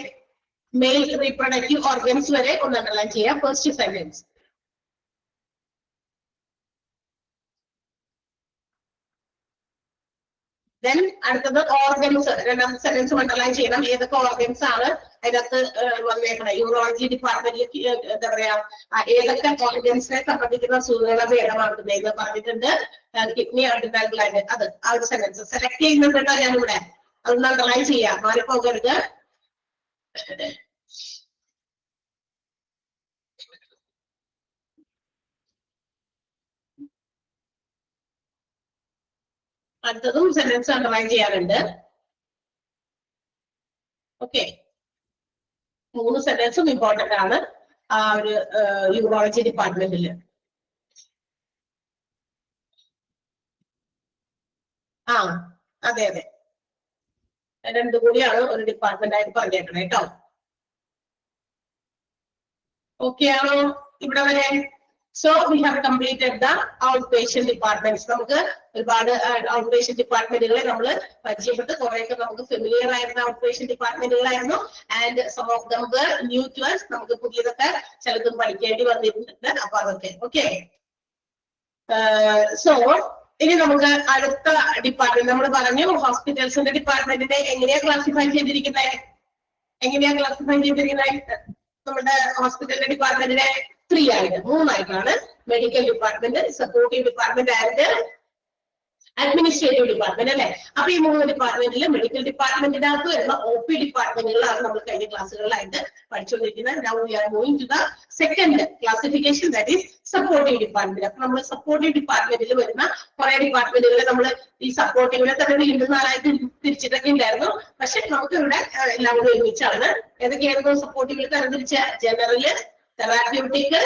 മെയിൽ റീപ്രൊഡക്റ്റീവ് ഓർഗൻസ് വരെ ഒന്ന് അണ്ടർലൈൻ ചെയ്യാം. First sentence. Then അടുത്തത് ഓർഗൻസ്, രണ്ടാമത്തെ സെന്റൻസ് അണ്ടർലൈൻ ചെയ്യണം. ഏതൊക്കെ ഓർഗൻസ് ആണ് അതിനകത്ത് വന്നേക്കണം? യൂറോളജി ഡിപ്പാർട്ട്മെന്റിൽ എന്താ പറയാ, ഏതൊക്കെ ഓർഗൻസിനെ സംബന്ധിക്കുന്ന സൂചനകൾ ഭേദമാക്കുന്നതെന്ന് പറഞ്ഞിട്ടുണ്ട്. കിഡ്നി, അഡ്രിനൽ ഗ്ലാൻഡ്, അത് ആ ഒരു സെന്റൻസ് സെലക്ട് ചെയ്യുന്നുണ്ടോ ഞാനിവിടെ? അതൊന്ന് അണ്ടർലൈൻ ചെയ്യാം, മാറിപ്പോകരുത്. അടുത്തതും സെന്റൻസ് അണ്ടർലൈൻ ചെയ്യാറുണ്ട്. ഓക്കെ, 3 സെന്റൻസും ഇമ്പോർട്ടന്റ് ആണ് ആ ഒരു യൂറോളജി ഡിപ്പാർട്ട്മെന്റിൽ. അതെ അതെ, രണ്ടും കൂടിയാണ് ഒരു ഡിപ്പാർട്ട്മെന്റ് ആയിട്ട് പറഞ്ഞേക്കണേ കേട്ടോ. ഓക്കെ ആണോ ഇവിടെ വരെ? So we have completed the outpatient departments. നമുക്ക് ഒരുപാട് outpatient ഡിപ്പാർട്ട്മെന്റുകളെ നമ്മൾ പരിചയപ്പെട്ട് കുറെയൊക്കെ നമുക്ക് ഫെമിലിയർ ആയിരുന്ന outpatient ഡിപ്പാർട്ട്മെന്റുകളായിരുന്നു. And some of them were new to us. നമുക്ക് പുതിയതൊക്കെ ചിലതും പഠിക്കേണ്ടി വന്നിട്ടുണ്ട്. അപ്പൊ അതൊക്കെ ഓക്കെ. സോ ഇനി നമുക്ക് അടുത്ത ഡിപ്പാർട്ട്മെന്റ് നമ്മൾ പറഞ്ഞു. ഹോസ്പിറ്റൽസിന്റെ ഡിപ്പാർട്ട്മെന്റിനെ എങ്ങനെയാ ക്ലാസിഫൈ ചെയ്തിരിക്കുന്നത്? നമ്മുടെ ഹോസ്പിറ്റലിന്റെ ഡിപ്പാർട്ട്മെന്റിനെ 3 ആയിട്ട്, 3 ആയിട്ടാണ്. Medical department, supportive department and administrative department അല്ലെ. അപ്പൊ ഈ 3 ഡിപ്പാർട്ട്മെന്റിൽ മെഡിക്കൽ ഡിപ്പാർട്ട്മെന്റിന്റെ അകത്ത് വരുന്ന OP ഡിപ്പാർട്ട്മെന്റുകളാണ് നമ്മൾ കഴിഞ്ഞ ക്ലാസ്സുകളിലായിട്ട് പഠിച്ചുകൊണ്ടിരിക്കുന്നത്. Now we are moving to the second classification, that is supportive department. അപ്പൊ നമ്മൾ സപ്പോർട്ടീവ് ഡിപ്പാർട്ട്മെന്റിൽ വരുന്ന കുറെ ഡിപ്പാർട്ട്മെന്റുകളെ നമ്മൾ ഈ സപ്പോർട്ടീവിനെ തന്നെ വീണ്ടും 4 ആയിട്ട് തിരിച്ചിട്ടൊക്കെ ഉണ്ടായിരുന്നു. പക്ഷെ നമുക്ക് ഇവിടെ എല്ലാം കൂടി ഒരുമിച്ചാണ്. ഏതൊക്കെയായിരുന്നു സപ്പോർട്ടീവിൽ തരംതിരിച്ച? ജനറല്, തെറാപ്യൂട്ടിക്,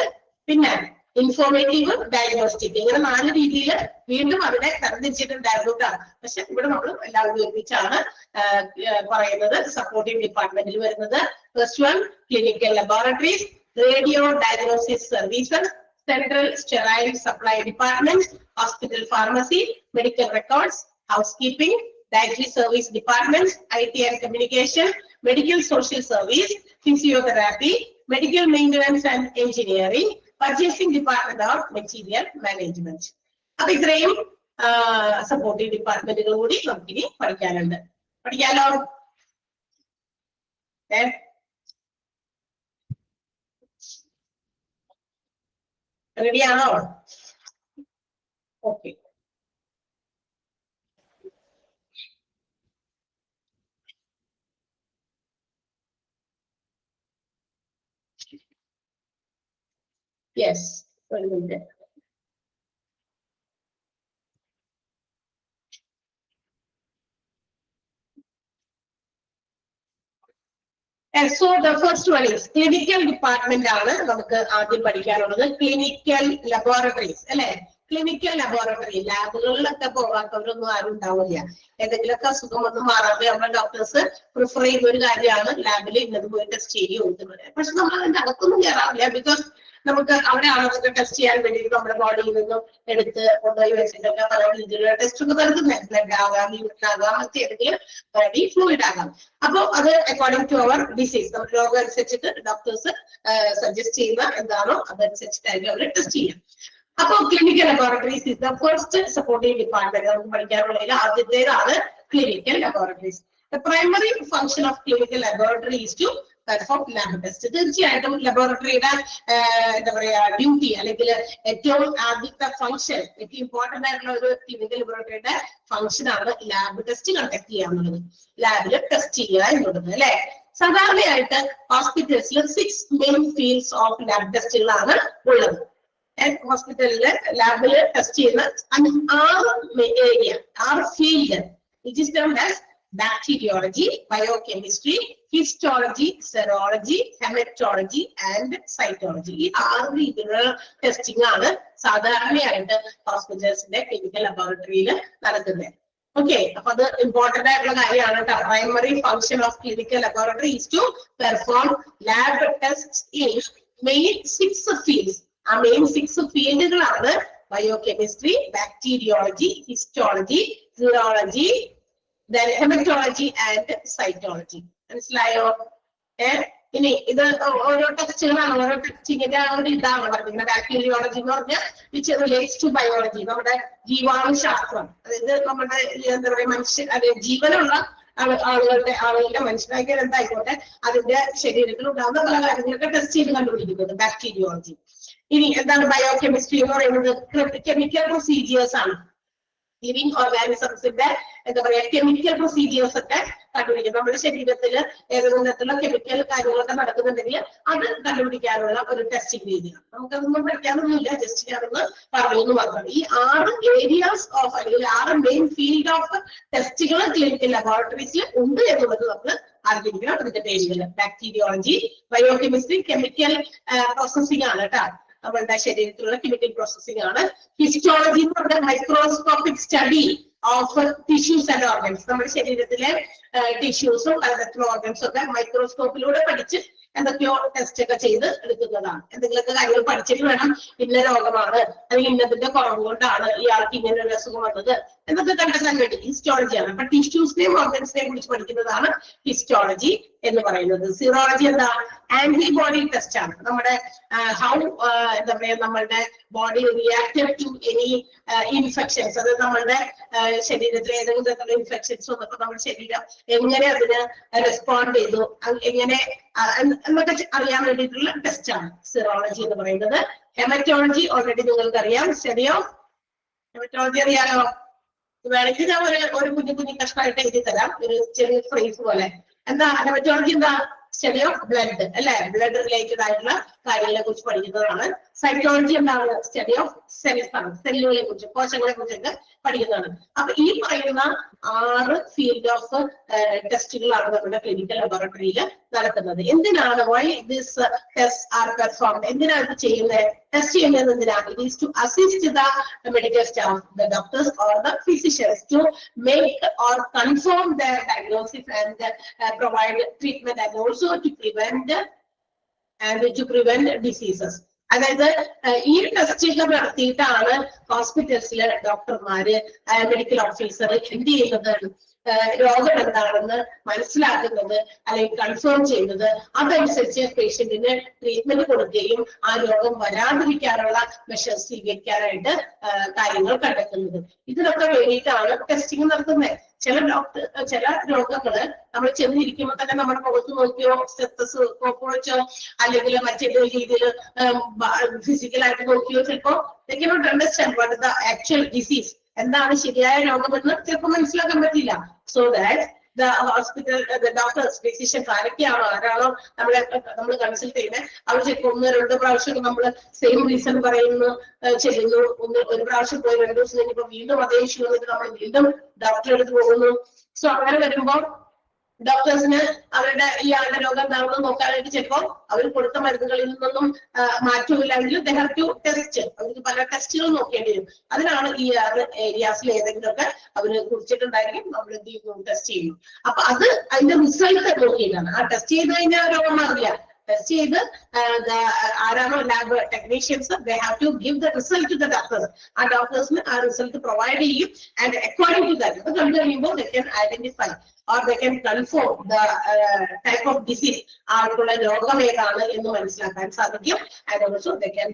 പിന്നെ ഇൻഫോർമേറ്റീവ്, ഡയഗ്നോസ്റ്റിക്, ഇങ്ങനെ 4 രീതിയിൽ വീണ്ടും അവിടെ തരംതിരിച്ചിട്ടുണ്ടായിരുന്നു കേട്ടോ. പക്ഷെ ഇവിടെ നമ്മൾ എല്ലാവരും ഒരുമിച്ചാണ് പറയുന്നത് സപ്പോർട്ടീവ് ഡിപ്പാർട്ട്മെന്റിൽ വരുന്നത്. First one clinical laboratories, radio diagnosis services, central sterile supply department, hospital pharmacy, medical records, housekeeping, dietary service department, IT and communication, medical social service, physiotherapy, medical maintenance and engineering, purchasing department of material management. അപ്പൊ ഇത്രയും supportive ഡിപ്പാർട്ട്മെന്റുകൾ കൂടി നമുക്കിനി പഠിക്കാനുണ്ട്. പഠിക്കാലോ? റെഡിയാണോ? Okay. Yes, 1 minute. So the first one is clinical department ആണ് നമുക്ക് ആദ്യം പഠിക്കാനുള്ളത്. ക്ലിനിക്കൽ ലബോറട്ടറീസ് അല്ലെ. ക്ലിനിക്കൽ ലബോറട്ടറി, ലാബുകളിലൊക്കെ പോകാത്തവരൊന്നും ആരും ഉണ്ടാവില്ല. ഏതെങ്കിലുമൊക്കെ അസുഖം ഒന്നും മാറാതെ നമ്മുടെ ഡോക്ടേഴ്സ് പ്രിഫർ ചെയ്യുന്ന ഒരു കാര്യമാണ് ലാബിൽ ഇന്നത് പോയി ടെസ്റ്റ് ചെയ്യുകയും. പക്ഷെ നമ്മൾ അതിന്റെ അകത്തൊന്നും കയറാറില്ല. ബിക്കോസ് നമുക്ക് അവിടെയാണ് അതൊക്കെ ടെസ്റ്റ് ചെയ്യാൻ വേണ്ടിയിട്ട് നമ്മുടെ ബോഡിയിൽ നിന്നും എടുത്ത് കൊണ്ടുപോയി വെച്ചിട്ടൊക്കെ പല രീതിയിലുള്ള ടെസ്റ്റ് ഒക്കെ നടത്തുന്നത്. ബ്ലഡ് ആകാം, യൂറിൻ ആകാം, മറ്റേതെങ്കിലും ബോഡി ഫ്ലൂയിഡ് ആകാം. അപ്പൊ അത് അക്കോർഡിംഗ് ടു അവർ ഡിസീസ്, നമ്മുടെ രോഗം അനുസരിച്ചിട്ട് ഡോക്ടേഴ്സ് സജസ്റ്റ് ചെയ്യുന്ന എന്താണോ അതനുസരിച്ചിട്ടായിരിക്കും അവർ ടെസ്റ്റ് ചെയ്യാം. അപ്പൊ clinical laboratories is the first supporting department. നമുക്ക് പഠിക്കാനുള്ളതിൽ ആദ്യത്തേതാണ് clinical laboratories. The primary function of clinical laboratory is to perform lab test. തീർച്ചയായിട്ടും ലബോറട്ടറിയുടെ എന്താ പറയാ ഡ്യൂട്ടി അല്ലെങ്കിൽ ഏറ്റവും ആദ്യത്തെ ഫംഗ്ഷൻ, ഏറ്റവും ഇമ്പോർട്ടന്റ് ആയിട്ടുള്ള ഒരു ക്ലിനിക്കൽ ലബോറട്ടറിയുടെ ഫംഗ്ഷൻ ആണ് ലാബ് ടെസ്റ്റ് കണ്ടക്ട് ചെയ്യാന്നുള്ളത്, ലാബിൽ ടെസ്റ്റ് ചെയ്യുക എന്നുള്ളത് അല്ലെ. സാധാരണയായിട്ട് ഹോസ്പിറ്റൽസിൽ 6 മെയിൻ ഫീൽഡ്സ് ഓഫ് ലാബ് ടെസ്റ്റുകളാണ് ഉള്ളത്. ഹോസ്പിറ്റലില് ലാബില് ടെസ്റ്റ് ചെയ്യുന്ന 6 area, 6 field, which is known as bacteriology, biochemistry, histology, serology, hematology and cytology. ഈ 6 രീതിയിലുള്ള ടെസ്റ്റിംഗ് ആണ് സാധാരണയായിട്ട് ഹോസ്പിറ്റൽസിന്റെ ക്ലിനിക്കൽ ലബോറട്ടറിയിൽ നടക്കുന്നത്. ഓക്കെ, അപ്പൊ അത് ഇമ്പോർട്ടന്റ് ആയിട്ടുള്ള കാര്യമാണ് കേട്ടോ. Primary function of clinical laboratory is to perform lab test in main 6 fields. ആ മെയിൻ 6 ഫീൽഡുകളാണ് biochemistry, bacteriology, histology, serology, then hematology and cytology. മനസ്സിലായോ? ഇനി ഇത് ഓരോ ടെസ്റ്റുകളാണ്, ഓരോ ടെസ്റ്റിങ്ങിന്റെ ഒരു ഇതാണ് പറയുന്നത്. ബാക്ടീരിയോളജി എന്ന് പറഞ്ഞാൽ വിച്ച് റിലേറ്റ്സ് ടു ബയോളജി, നമ്മുടെ ജീവാണുശാസ്ത്രം, അതായത് നമ്മുടെ എന്താ പറയാ മനുഷ്യ ജീവനുള്ള ആളുകളുടെ മനുഷ്യരാക്കിയ എന്തായിക്കോട്ടെ അതിന്റെ ശരീരത്തിൽ ഉണ്ടാകുന്ന പല കാര്യങ്ങളൊക്കെ ടെസ്റ്റ് ചെയ്ത് കണ്ടുപിടിക്കുന്നത് ബാക്ടീരിയോളജി. ഇനി എന്താണ് ബയോകെമിസ്ട്രി എന്ന് പറയുന്നത്? കെമിക്കൽ പ്രൊസീജിയേഴ്സ് ആണ്. ലിവിങ് ഓർഗാനിസംസിന്റെ എന്താ പറയാ കെമിക്കൽ പ്രൊസീജിയേഴ്സ് ഒക്കെ കണ്ടുപിടിക്കും. നമ്മുടെ ശരീരത്തിൽ ഏതെങ്കിലും തരത്തിലുള്ള കെമിക്കൽ കാര്യങ്ങളൊക്കെ നടക്കുന്നുണ്ടെങ്കിൽ അത് കണ്ടുപിടിക്കാനുള്ള ഒരു ടെസ്റ്റിംഗ് രീതിയാണ്. നമുക്കതൊന്നും പഠിക്കാനൊന്നുമില്ല, ജസ്റ്റ് ഞാനൊന്ന് പറയുന്നു മാത്രം. ഈ 6 ഏരിയാസ് ഓഫ് അല്ലെങ്കിൽ 6 മെയിൻ ഫീൽഡ് ഓഫ് ടെസ്റ്റുകൾ ക്ലിനിക്കൽ ലബോറട്ടറീസിൽ ഉണ്ട് എന്നുള്ളത് നമ്മൾ അറിഞ്ഞിരിക്കണം. അതിന്റെ പേരുകൾ ബാക്ടീരിയോളജി, ബയോകെമിസ്ട്രി, കെമിക്കൽ പ്രോസസ്സിംഗ് ആണ് കേട്ടോ, നമ്മളുടെ ശരീരത്തിലുള്ള കെമിക്കൽ പ്രോസസ്സിംഗ് ആണ്. ഹിസ്റ്റോളജി എന്ന് പറഞ്ഞാൽ microscopic study of tissues and organs. നമ്മുടെ ശരീരത്തിലെ ടിഷ്യൂസും അതുപോലെ ഓർഗൻസും ഒക്കെ മൈക്രോസ്കോപ്പിലൂടെ പഠിച്ച് എന്തൊക്കെയോ ടെസ്റ്റ് ഒക്കെ ചെയ്ത് എടുക്കുന്നതാണ്. എന്തെങ്കിലുമൊക്കെ കാര്യങ്ങൾ പഠിച്ചിട്ട് വേണം ഇന്ന രോഗമാണ് അല്ലെങ്കിൽ ഇന്നതിന്റെ കുറവ് കൊണ്ടാണ് ഇയാൾക്ക് ഇങ്ങനെ ഒരു അസുഖം വന്നത് എന്നൊക്കെ കണ്ടെത്താൻ വേണ്ടി ഹിസ്റ്റോളജിയാണ്. അപ്പൊ ടിഷ്യൂസിനെയും ഓർഗൻസിനെയും കുറിച്ച് പഠിക്കുന്നതാണ് ഹിസ്റ്റോളജി എന്ന് പറയുന്നത്. സിറോളജി എന്താ? ആന്റിബോഡി ടെസ്റ്റ് ആണ്. നമ്മുടെ ഹൗ എന്താ പറയാ നമ്മളുടെ body reacted to any infections, അത് നമ്മളുടെ ശരീരത്തിലെ ഏതെങ്കിലും തരത്തിലുള്ള ഇൻഫെക്ഷൻസ് വന്നപ്പോൾ നമ്മുടെ ശരീരം എങ്ങനെ അതിന് റെസ്പോണ്ട് ചെയ്തു, എങ്ങനെ എന്നൊക്കെ അറിയാൻ വേണ്ടിയിട്ടുള്ള ടെസ്റ്റ് ആണ് സിറോളജി എന്ന് പറയുന്നത്. ഹെമറ്റോളജി ഓൾറെഡി നിങ്ങൾക്ക് അറിയാം. സ്റ്റഡിയോ ഹെമറ്റോളജി അറിയാലോ? വേണമെങ്കിൽ ഞാൻ ഒരു കുഞ്ഞു കഷ്ണമായിട്ട് എഴുതി തരാം, ഒരു ചെറിയ ഫ്രേസ് പോലെ. എന്താ ഹെമറ്റോളജി? എന്താ? സ്റ്റഡി ഓഫ് ബ്ലഡ് അല്ലെ, ബ്ലഡ് റിലേറ്റഡ് ആയിട്ടുള്ള കാര്യങ്ങളെ കുറിച്ച് പഠിക്കുന്നതാണ്. സൈക്കോളജി എന്താണ്? സ്റ്റഡി ഓഫ് സെൽസ് ആണ്, സെല്ലുകളെ കുറിച്ച്, കോശങ്ങളെ കുറിച്ചൊക്കെ പഠിക്കുന്നതാണ്. അപ്പൊ ഈ പറയുന്ന 6 ഫീൽഡ് ഓഫ് ടെസ്റ്റുകളാണ് നമ്മുടെ ക്ലിനിക്കൽ ലബോറട്ടറിയിൽ നടത്തുന്നത്. എന്തിനാണ്? Why this test are performed? എന്തിനാണ് ഇത് ചെയ്യുന്നത്? ടെസ്റ്റ് ചെയ്യുന്നത് എന്തിനാണ്? It is to assist the medical staff, the doctors or the physicians to make or confirm the diagnosis and provide treatment and also to prevent diseases. അതായത് ഈ ടെസ്റ്റുകൾ നടത്തിയിട്ടാണ് ഹോസ്പിറ്റൽസിലെ ഡോക്ടർമാര്, medical officer എന്ത് ചെയ്യുന്നത്? രോഗം എന്താണെന്ന് മനസ്സിലാക്കുന്നത് അല്ലെങ്കിൽ കൺഫേം ചെയ്യുന്നത്. അതനുസരിച്ച് പേഷ്യന്റിന് ട്രീറ്റ്മെന്റ് കൊടുക്കുകയും ആ രോഗം വരാതിരിക്കാനുള്ള മെഷേഴ്സ് സ്വീകരിക്കാനായിട്ട് കാര്യങ്ങൾ കണ്ടെത്തുന്നത്. ഇതിനൊക്കെ വേണ്ടിയിട്ടാണ് ടെസ്റ്റിംഗ് നടത്തുന്നത്. ചില രോഗങ്ങള് നമ്മൾ ചെന്നിരിക്കുമ്പോൾ തന്നെ നമ്മുടെ മുഖത്ത് നോക്കിയോ സ്റ്റെത്തസ്കോപ്പ് വെച്ചോ അല്ലെങ്കിൽ മറ്റേതെങ്കിലും രീതിയിൽ ഫിസിക്കലായിട്ട് നോക്കിയോ ചിലപ്പോ they cannot understand what is the actual disease, എന്താണ് ശരിയായ രോഗമെന്ന് ചിലപ്പോൾ മനസ്സിലാക്കാൻ പറ്റില്ല. So that the hospital, the doctors, physicians ആരാണോ നമ്മൾ കൺസൾട്ട് ചെയ്യുന്നത് അവർ ചിലപ്പോൾ 1-2 പ്രാവശ്യം നമ്മൾ സെയിം റീസൺ പറയുന്നു, ചെല്ലുന്നു. ഒരു പ്രാവശ്യം പോയി 2 ദിവസം കഴിഞ്ഞപ്പോൾ വീണ്ടും അതേ ഇഷ്യൂ വന്നിട്ട് നമ്മൾ വീണ്ടും ഡോക്ടറെ അടുത്ത് പോകുന്നു. സോ അങ്ങനെ വരുമ്പോൾ ഡോക്ടേഴ്സിന് അവരുടെ ഇയാളുടെ രോഗം എന്താണെന്ന് നോക്കാനായിട്ട് ചിലപ്പോൾ അവർ കൊടുത്ത മരുന്നുകളിൽ നിന്നൊന്നും മാറ്റമില്ലെങ്കിൽ they have to test, അവർക്ക് പല ടെസ്റ്റുകൾ നോക്കേണ്ടി വരും. അതിനാണ് ഈ 6 ഏരിയാസിൽ ഏതെങ്കിലുമൊക്കെ അവര് കുറിച്ചിട്ടുണ്ടായിരിക്കും, നമ്മൾ എന്ത് ചെയ്യുന്നു? ടെസ്റ്റ് ചെയ്യുന്നു. അപ്പൊ അതിന്റെ റിസൾട്ട് നോക്കിയിട്ടാണ്. ആ ടെസ്റ്റ് ചെയ്ത് കഴിഞ്ഞാൽ രോഗം മാറില്ല, Test ചെയ്ത് ആരാണോ lab technicians, they have to give the result to the doctors. ആ ഡോക്ടേഴ്സിന് ആ റിസൾട്ട് പ്രൊവൈഡ് ചെയ്യും. And according to that, ഇത് കണ്ടു കഴിയുമ്പോൾ they can identify or they can confirm the type of disease, ആർക്കുള്ള രോഗം ഏതാണ് എന്ന് മനസ്സിലാക്കാൻ സാധിക്കും. And also they can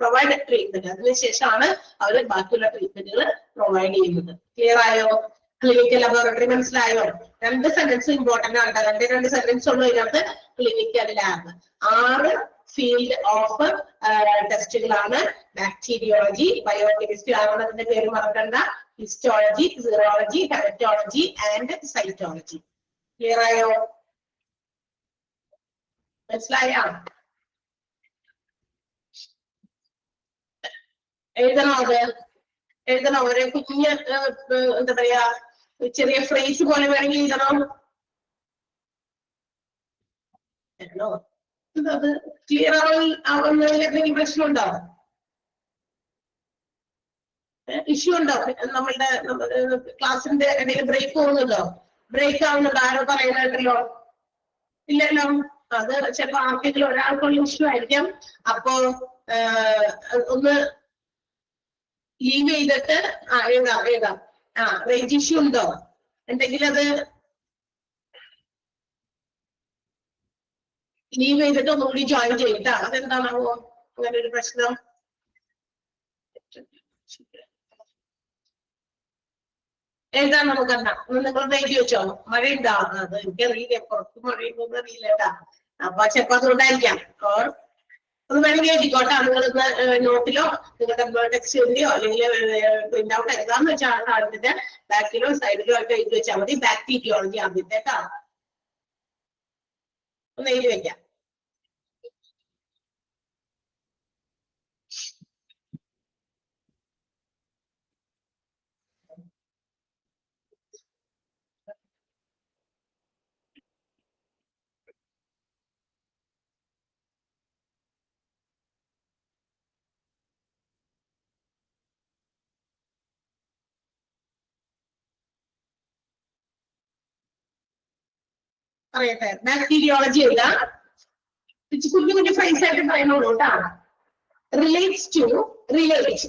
provide treatment. അതിനുശേഷമാണ് അവർ ബാക്കിയുള്ള ട്രീറ്റ്മെന്റുകൾ പ്രൊവൈഡ് ചെയ്യുന്നത്. ക്ലിയർ ആയോ? ക്ലിനിക്കൽ ലബോറട്ടറി മനസ്സിലായോ? 2 സെന്റൻസ് ഇമ്പോർട്ടന്റ് ആണ്. 2 സെന്റൻസ് ഉള്ളൂ ഇതിനകത്ത്. ക്ലിനിക്കൽ ലാബ് 6 ഫീൽഡ് ഓഫ് ടെസ്റ്റുകളാണ്. ബാക്ടീരിയോളജി, ബയോകെമിസ്ട്രി, ആവണത്തിന്റെ പേര് മറക്കണ്ട, histology, serology, haematology and cytology. Clear ആയോ? മനസ്സിലായോ? എഴുതണോ? അത് എഴുതണോ? ഒരു കുഞ്ഞ് എന്താ പറയാ, ചെറിയ ഫ്രേസ് പോലെ വേണമെങ്കിൽ എഴുതണോ? അത് ക്ലിയർ ആവുന്നതിൽ എന്തെങ്കിലും പ്രശ്നമുണ്ടോ? ഇഷ്യൂ ഉണ്ടോ? നമ്മളുടെ ക്ലാസ്സിന്റെ ഇടയിൽ ബ്രേക്ക് പോകുന്നുണ്ടോ? ബ്രേക്ക് ആവുന്നുണ്ടോ? ആരോ പറയുന്നുണ്ടല്ലോ? ഇല്ലല്ലോ. അത് ചിലപ്പോ ആർക്കെങ്കിലും ഒരാൾക്കുള്ള ഇഷ്യൂ ആയിരിക്കാം. അപ്പോ ഒന്ന് ലീവ് ചെയ്തിട്ട് എഴുതാം. റേഞ്ച് ഇഷ്യൂ ഉണ്ടോ? എന്തെങ്കിലും അത് ലീവ് ചെയ്തിട്ട് ഒന്നുകൂടി ജോയിൻ ചെയ്തിട്ടാ. അതെന്താണാവോ അങ്ങനെ ഒരു പ്രശ്നം? എഴുതാൻ നമുക്കെന്താ? നിങ്ങൾ എഴുതി വെച്ചോ? മഴയുണ്ടാ? അത് എനിക്കറിയില്ല, പുറത്ത് മഴയുണ്ടോന്ന് അറിയില്ലട്ടാ. അപ്പൊ ചിലപ്പോ അതുകൊണ്ടായിരിക്കാം. അത് വേണമെങ്കിൽ എഴുതിക്കോട്ടെ. നിങ്ങളിന്ന് നോട്ടിലോ നിങ്ങളുടെ ടെക്സ്റ്റിലോ അല്ലെങ്കിൽ പ്രിന്റ് ഔട്ട് എഴുതാന്ന് വെച്ചാൽ ആദ്യത്തെ ബാക്കിലോ സൈഡിലോ ഒക്കെ എഴുതി വെച്ചാൽ മതി. ബാക്ടീരിയോളജി ആദ്യത്തെ കേട്ടോ. ഒന്ന് എഴുതി വെക്കാം. പറയട്ടെ, ബാക്ടീരിയോളജി എഴുതാം. കുഞ്ഞു കുഞ്ഞു ഫ്രൈസ് ആയിട്ട് പറയുന്നുള്ളൂ കേട്ടാ. Relates to, relate,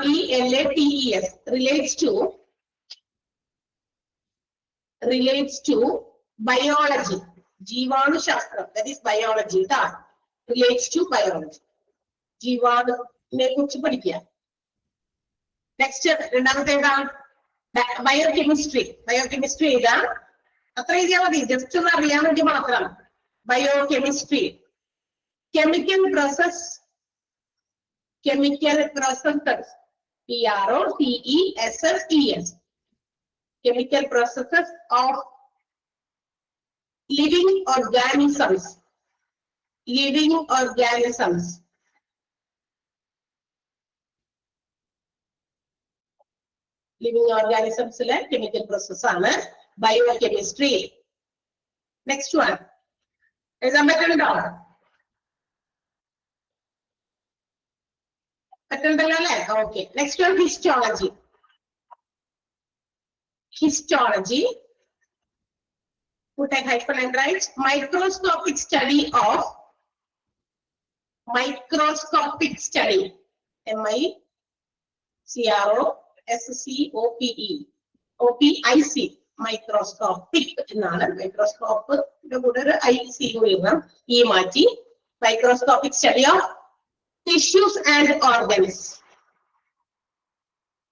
RELATES, relates to biology, ജീവാണുശാസ്ത്രം. ദാറ്റ് ഈസ് ബയോളജി കേട്ടാ. റിലേറ്റ്സ് ടു ബയോളജി, ജീവാണുവിനെ കുറിച്ച് പഠിക്കുക. നെക്സ്റ്റ് രണ്ടാമത്തെ ഏതാ? ബയോകെമിസ്ട്രി. ബയോകെമിസ്ട്രി എഴുതാം. അത്ര എഴുതിയാൽ മതി, ജസ്റ്റ് ഒന്ന് അറിയാൻ വേണ്ടി മാത്രം. Biochemistry, chemical process, PROCESSES, chemical processes of living organisms. Living organisms chemical process ആണ് ബയോകെമിസ്ട്രി. നെക്സ്റ്റ് വൺ എഴുതാൻ പറ്റുന്നുണ്ടോ? പറ്റുന്നുണ്ടല്ലോ അല്ലെ? Okay. Next one histology. Histology, put a hyphen and write microscopic study of, microscopic study, MICROSCOPE, microscopic എന്നാണ്. മൈക്രോസ്കോപ്പിന്റെ കൂടെ ഒരു IC എഴുതണം, ഈ മാറ്റി. microscopic study of tissues and organs.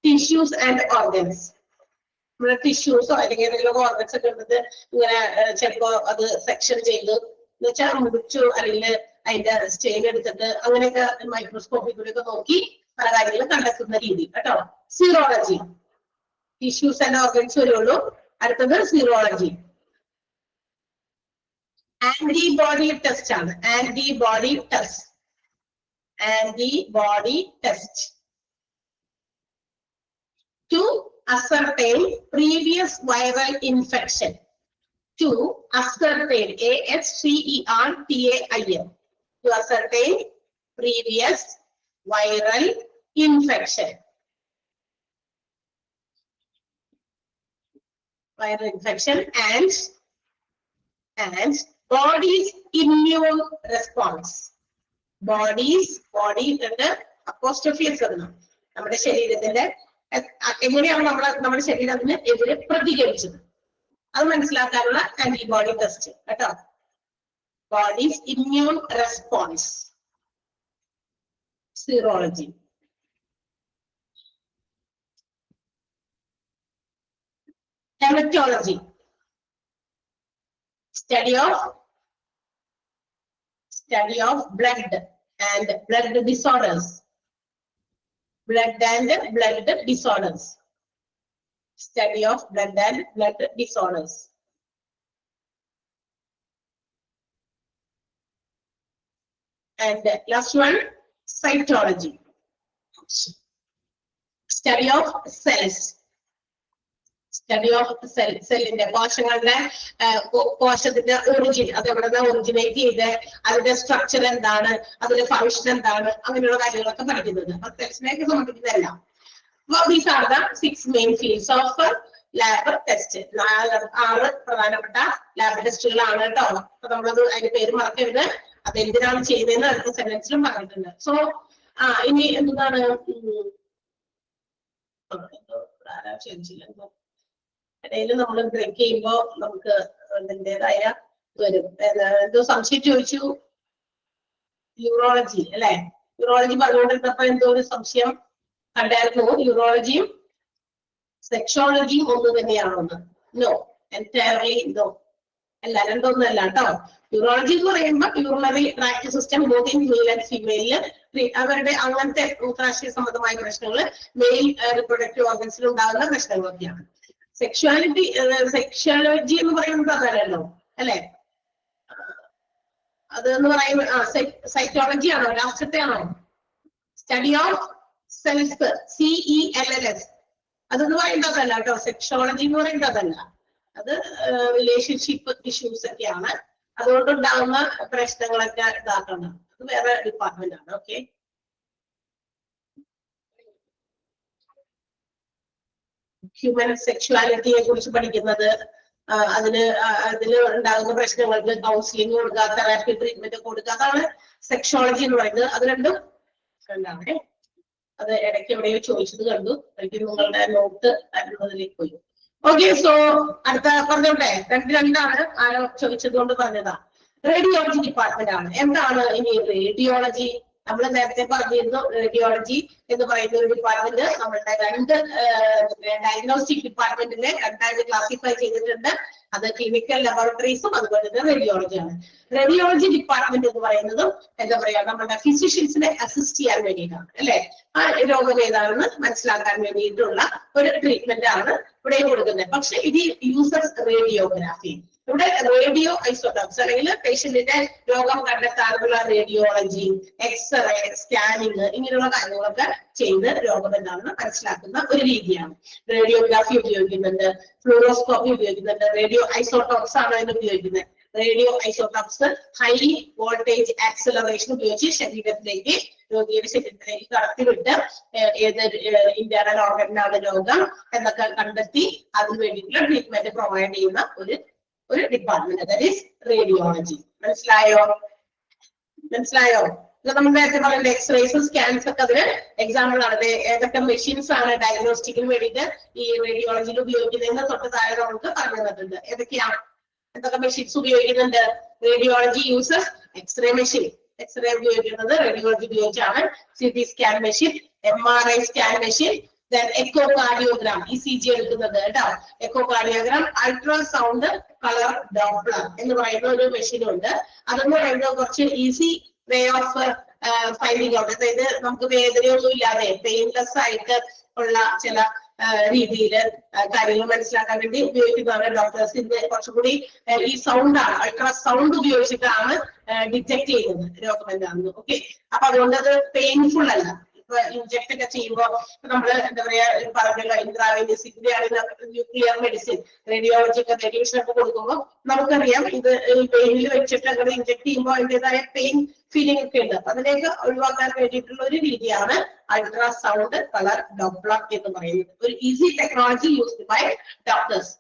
Tissues and organs. നമ്മുടെ ടിഷ്യൂസോ അല്ലെങ്കിൽ എന്തെങ്കിലും ഓർഗൻസ് ഒക്കെ ഉള്ളത് ഇങ്ങനെ ചിലപ്പോ അത് സെക്ഷൻ ചെയ്ത് എന്ന് വെച്ചാൽ മുറിച്ചു അല്ലെങ്കിൽ അതിന്റെ സ്റ്റെയിൻ എടുത്തിട്ട് അങ്ങനെയൊക്കെ മൈക്രോസ്കോപ്പിൽ കൂടെ ഒക്കെ നോക്കി പല കാര്യങ്ങളും കണ്ടെത്തുന്ന രീതി കേട്ടോ. സീറോളജി, ടിഷ്യൂസ് ആൻഡ് ഓർഗൻസ് വരുള്ളൂ. അടുത്തത് സീറോളജി. ആന്റിബോഡി ടെസ്റ്റ് ആണ്. Antibody test. To ascertain previous viral infection. To ascertain, ASCERTAIN. To ascertain previous viral infection. Viral infection and body's immune response. Body and apostrophe നമ്മുടെ ശരീരത്തിന്റെ എങ്ങനെയാണ് നമ്മുടെ ശരീരത്തിന് എതിരെ പ്രതികരിച്ചത് അത് മനസ്സിലാക്കാനുള്ള ആന്റിബോഡി ടെസ്റ്റ് കേട്ടോ. Bodies immune response, serology. Haematology, study of blood and blood disorders. Blood and blood disorders. Study of blood and blood disorders. And last one, cytology. Study of cells. Study of സെല്ലിന്റെ കോശങ്ങളുടെ കോശത്തിന്റെ origin, അത് എവിടെ originate ചെയ്ത് അതിന്റെ structure എന്താണ്, അതിന്റെ function എന്താണ്, അങ്ങനെയുള്ള കാര്യങ്ങളൊക്കെ പഠിക്കുന്നത്. സെൽസിനെയൊക്കെ സംബന്ധിക്കുന്നതല്ല. These are the 6 main fields of lab test. 6 പ്രധാനപ്പെട്ട ലാബ് ടെസ്റ്റുകളാണ് കേട്ടോ. അപ്പൊ നമ്മളത് അതിന്റെ പേര് മറക്കരുത്. അത് എന്തിനാണ് ചെയ്യുന്നതെന്ന് അടുത്ത സെന്റൻസിലും പറഞ്ഞിട്ടുണ്ട്. സോ ഇനി എന്താണ് ഇടയിൽ നമ്മൾ ബ്രേക്ക് ചെയ്യുമ്പോ നമുക്ക് അതിൻ്റെതായ വരും. എന്തോ സംശയം ചോദിച്ചു, യൂറോളജി അല്ലെ? യൂറോളജി പറഞ്ഞുകൊണ്ടിരുന്നപ്പോ എന്തോ ഒരു സംശയം കണ്ടായിരുന്നു. യൂറോളജിയും സെക്ഷോളജിയും ഒന്ന് തന്നെയാണോന്ന്? No, entirely no. അല്ല, രണ്ടൊന്നല്ല കേട്ടോ. യൂറോളജി എന്ന് പറയുമ്പോൾ urinary tract system both in male and ഫീമെയിലില് അവരുടെ അങ്ങനത്തെ മൂത്രാശയ സംബന്ധമായ പ്രശ്നങ്ങൾ, മെയിൽ റിപ്രൊഡക്റ്റീവ് ഓർഗൻസിൽ ഉണ്ടാകുന്ന പ്രശ്നങ്ങളൊക്കെയാണ്. സെക്ഷോളജി എന്ന് പറയുന്നത് അതല്ലല്ലോ അല്ലെ? അത് എന്ന് പറയുന്നത് സൈക്കോളജി ആണോ? ലാസ്റ്റത്തെ ആണോ? സ്റ്റഡി ഓഫ് സെൽഫ്, CELLS, അതെന്ന് പറയുന്നത് അതല്ല കേട്ടോ. സെക്ഷോളജി എന്ന് പറയുന്നത് അതല്ല. അത് റിലേഷൻഷിപ്പ് ഇഷ്യൂസ് ഒക്കെയാണ്. അതുകൊണ്ടുണ്ടാകുന്ന പ്രശ്നങ്ങളൊക്കെ ഇതാക്കണം. അത് വേറെ ഡിപ്പാർട്ട്മെന്റ് ആണ്. ഓക്കെ, ഹ്യൂമൻ സെക്ഷുവാലിറ്റിയെ കുറിച്ച് പഠിക്കുന്നത്, അതില് ഉണ്ടാകുന്ന പ്രശ്നങ്ങൾക്ക് കൗൺസിലിംഗ് കൊടുക്കുക, തെറാപ്പി ട്രീറ്റ്മെന്റ് കൊടുക്കുക, അതാണ് സെക്ഷോളജി എന്ന് പറയുന്നത്. അത് രണ്ടും രണ്ടാണ്. അത് ഇടയ്ക്ക് എവിടെയോ ചോദിച്ചത് കണ്ടു. എനിക്ക് നിങ്ങളുടെ നോട്ട് തരുന്നതിലേക്ക് പോയി. ഓക്കെ, സോ അടുത്ത പറഞ്ഞോട്ടെ. രണ്ടാണ്. ആരോ ചോദിച്ചത് കൊണ്ട് പറഞ്ഞതാ. റേഡിയോളജി ഡിപ്പാർട്ട്മെന്റ് ആണ്. എന്താണ് ഇനി റേഡിയോളജി? നമ്മൾ നേരത്തെ പറഞ്ഞിരുന്നു, റേഡിയോളജി എന്ന് പറയുന്ന ഒരു ഡിപ്പാർട്ട്മെന്റ് നമ്മളുടെ 2 ഡയഗ്നോസ്റ്റിക് ഡിപ്പാർട്ട്മെന്റിനെ 2ആയിട്ട് ക്ലാസിഫൈ ചെയ്തിട്ടുണ്ട്. അത് ക്ലിനിക്കൽ ലബോറട്ടറീസും അതുപോലെ തന്നെ റേഡിയോളജിയാണ്. റേഡിയോളജി ഡിപ്പാർട്ട്മെന്റ് എന്ന് പറയുന്നതും എന്താ പറയാ, നമ്മുടെ ഫിസിഷ്യൻസിനെ അസിസ്റ്റ് ചെയ്യാൻ വേണ്ടിയിട്ടാണ് അല്ലെ? ആ രോഗം ഏതാണെന്ന് മനസ്സിലാക്കാൻ വേണ്ടിയിട്ടുള്ള ഒരു ട്രീറ്റ്മെന്റ് ആണ് ഇവിടെ കൊടുക്കുന്നത്. പക്ഷെ ഇത് യൂസസ് റേഡിയോഗ്രാഫി. ഇവിടെ റേഡിയോ ഐസോട്ടോപ്സ് അല്ലെങ്കിൽ പേഷ്യന്റിന്റെ രോഗം കണ്ടെത്താനുള്ള റേഡിയോളജി, എക്സ്റേ, സ്കാനിങ്, ഇങ്ങനെയുള്ള കാര്യങ്ങളൊക്കെ ചെയ്ത് രോഗം എന്താണെന്ന് മനസ്സിലാക്കുന്ന ഒരു രീതിയാണ്. റേഡിയോഗ്രാഫി ഉപയോഗിക്കുന്നുണ്ട്, ഫ്ലൂറോസ്കോപ്പി ഉപയോഗിക്കുന്നുണ്ട്, റേഡിയോ ഐസോട്ടോപ്സ് ആണ് അതിന് ഉപയോഗിക്കുന്നത്. Radio isotopes high voltage acceleration ഉപയോഗിച്ച് രോഗിയുടെ ശരീരത്തിലേക്ക് കടത്തിവിട്ട് ഏത് ഇന്റേണൽ ഓർഗനിലാണ് രോഗം എന്നൊക്കെ കണ്ടെത്തി അതിന് വേണ്ടിയിട്ടുള്ള ട്രീറ്റ്മെന്റ് പ്രൊവൈഡ് ചെയ്യുന്ന ഒരു ഡിപ്പാർട്ട്മെന്റ്, ദാറ്റ് ഈസ് റേഡിയോളജി. മനസ്സിലായോ? നമ്മൾ നേരത്തെ പറയുന്നത് എക്സ്റേസ്, സ്കാൻസ് ഒക്കെ അതിന് എക്സാമ്പിൾ ആണ്. ഏതൊക്കെ മെഷീൻസ് ആണ് ഡയഗ്നോസ്റ്റിക്കിന് വേണ്ടിയിട്ട് ഈ റേഡിയോളജിയിൽ ഉപയോഗിക്കുന്നതെന്ന് തൊട്ട് താഴെ നമുക്ക് പറഞ്ഞു തന്നിട്ടുണ്ട്. എന്തൊക്കെ മെഷീൻസ് ഉപയോഗിക്കുന്നുണ്ട്? Radiology uses X-ray machine. X-ray ഉപയോഗിക്കുന്നത് റേഡിയോളജി ഉപയോഗിച്ചാണ്. CT scan machine, MRI scan machine, echo cardiogram, ECG എടുക്കുന്നത് കേട്ടോ. Echo cardiogram, ultrasound colour doppler എന്ന് പറയുന്ന ഒരു മെഷീൻ ഉണ്ട്. അതെന്ന് പറയുന്നത് കുറച്ച് easy way of finding out. അതായത് നമുക്ക് വേദനയൊന്നും ഇല്ലാതെ പെയിൻലെസ് ആയിട്ട് ഉള്ള ചില രീതിയിൽ കാര്യങ്ങൾ മനസ്സിലാക്കാൻ വേണ്ടി ഉപയോഗിക്കുന്നതാണ്. ഡോക്ടേഴ്സ് ഇത് കുറച്ചുകൂടി ഈ സൗണ്ടാണ്, അൾട്രാസൗണ്ട് ഉപയോഗിച്ചിട്ടാണ് ഡിറ്റക്ട് ചെയ്യുന്നത് രോഗം എന്താണെന്ന്. ഓക്കെ, അപ്പൊ അതുകൊണ്ട് അത് പെയിൻഫുൾ അല്ല. ഇൻജക്ട് ഒക്കെ ചെയ്യുമ്പോൾ നമ്മള് എന്താ പറയാ പറഞ്ഞല്ലോ, ഇൻട്രാവെനസ്, ന്യൂക്ലിയർ മെഡിസിൻ, റേഡിയോളജി ഒക്കെ റേഡിയേഷൻ ഒക്കെ കൊടുക്കുമ്പോൾ നമുക്കറിയാം ഇത് പെയിനിൽ വെച്ചിട്ട് അങ്ങനെ ഇൻജക്ട് ചെയ്യുമ്പോൾ അതിൻ്റെതായ പെയിൻ ഫീലിംഗ് ഒക്കെ ഉണ്ട്. അതിലേക്ക് ഒഴിവാക്കാൻ വേണ്ടിയിട്ടുള്ള ഒരു രീതിയാണ് അൾട്രാസൗണ്ട് കളർ ഡോപ്ലർ എന്ന് പറയുന്നത്. ഒരു easy technology used by doctors.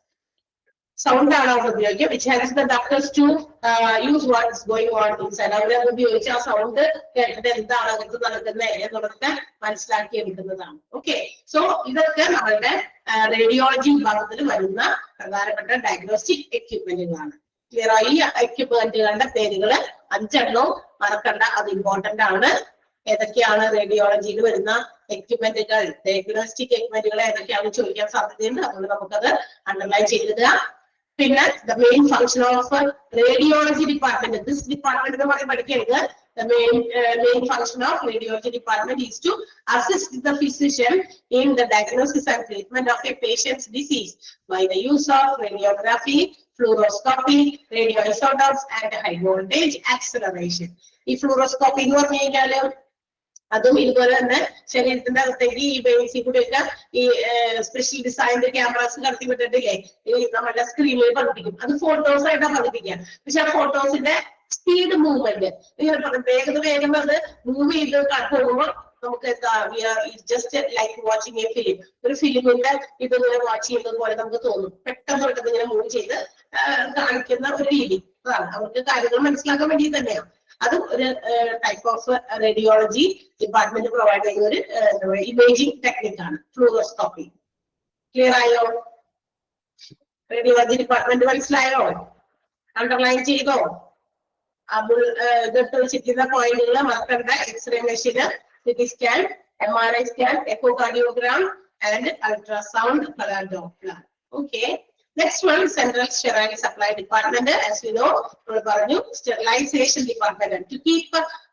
Sound ആണ് അവിടെ ഉപയോഗിക്കുക, which helps the doctors to use what is going on inside. അവരത് ഉപയോഗിച്ച് ആ സൗണ്ട് കേട്ടിട്ട് എന്താണ് അകത്ത് നടക്കുന്നത് എന്നുള്ളതൊക്കെ മനസ്സിലാക്കി എടുക്കുന്നതാണ്. ഓക്കെ, സോ ഇതൊക്കെ നമ്മളുടെ റേഡിയോളജി വിഭാഗത്തിൽ വരുന്ന പ്രധാനപ്പെട്ട ഡയഗ്നോസ്റ്റിക് എക്യുപ്മെന്റുകളാണ്. ക്ലിയർ ആയി? എക്യുപ്മെന്റുകളുടെ പേരുകൾ 5 മറക്കണ്ട, അത് ഇമ്പോർട്ടന്റ് ആണ്. ഏതൊക്കെയാണ് റേഡിയോളജിയിൽ വരുന്ന എക്യുപ്മെന്റുകൾ, ഡയഗ്നോസ്റ്റിക് എക്യുപ്മെന്റുകൾ ഏതൊക്കെയാണെന്ന് ചോദിക്കാൻ സാധ്യതയുണ്ട്. അതുകൊണ്ട് നമുക്കത് അണ്ടർലൈൻ ചെയ്തിടുക. പിന്നെ the main function of radiology department, this department എന്ന് പറയുമ്പോൾ പഠിക്കരുത്. The main function of radiology department is to assist the physician in the diagnosis and treatment of a patient's disease by the use of radiography, fluoroscopy, radioisotopes and high voltage acceleration. ഈ fluoroscopy എന്ന് പറഞ്ഞു കഴിഞ്ഞാൽ അതും ഇതുപോലെ തന്നെ ശരീരത്തിന്റെ അകത്തേക്ക് ഈ ബേസിൽ കൂടെയൊക്കെ ഈ സ്പെഷ്യൽ ഡിസൈൻഡ് ക്യാമറാസ് കടത്തി വിട്ടിട്ടില്ലേ, ഈ നമ്മുടെ സ്ക്രീനിൽ പതിപ്പിക്കും. അത് ഫോട്ടോസ് ആയിട്ടാണ് പതിപ്പിക്കുക. പക്ഷെ ആ ഫോട്ടോസിന്റെ സ്പീഡ് മൂവ്മെന്റ് വേഗം അത് മൂവ് ചെയ്ത് പോകുമ്പോൾ നമുക്ക് എന്താ, just like watching A film. ഒരു ഫിലിമിന്റെ ഇതിങ്ങനെ വാച്ച് ചെയ്യുന്നത് പോലെ നമുക്ക് തോന്നും. പെട്ടെന്ന് ഇങ്ങനെ മൂവ് ചെയ്ത് കാണിക്കുന്ന ഒരു രീതി. അതാണ് അവർക്ക് കാര്യങ്ങൾ മനസ്സിലാക്കാൻ വേണ്ടി തന്നെയാണ്. അതും ഒരു type of radiology department provide ചെയ്യുന്ന ഒരു ഇമേജിംഗ് ടെക്നിക്കാണ് ഫ്ലൂറോസ്കോപ്പി. ക്ലിയർ ആയോ? റേഡിയോളജി ഡിപ്പാർട്ട്മെന്റ് മനസ്സിലായോ? അണ്ടർലൈൻ ചെയ്തോ? അത് ഇതിട്ട് വെച്ചിരിക്കുന്ന പോയിന്റുകൾ മറക്കണ്ട. X-ray machine, CT scan, MRI scan, echocardiogram and ultrasound colour doppler. Okay, next one, central sterile supply department. As you know, sterilization department to keep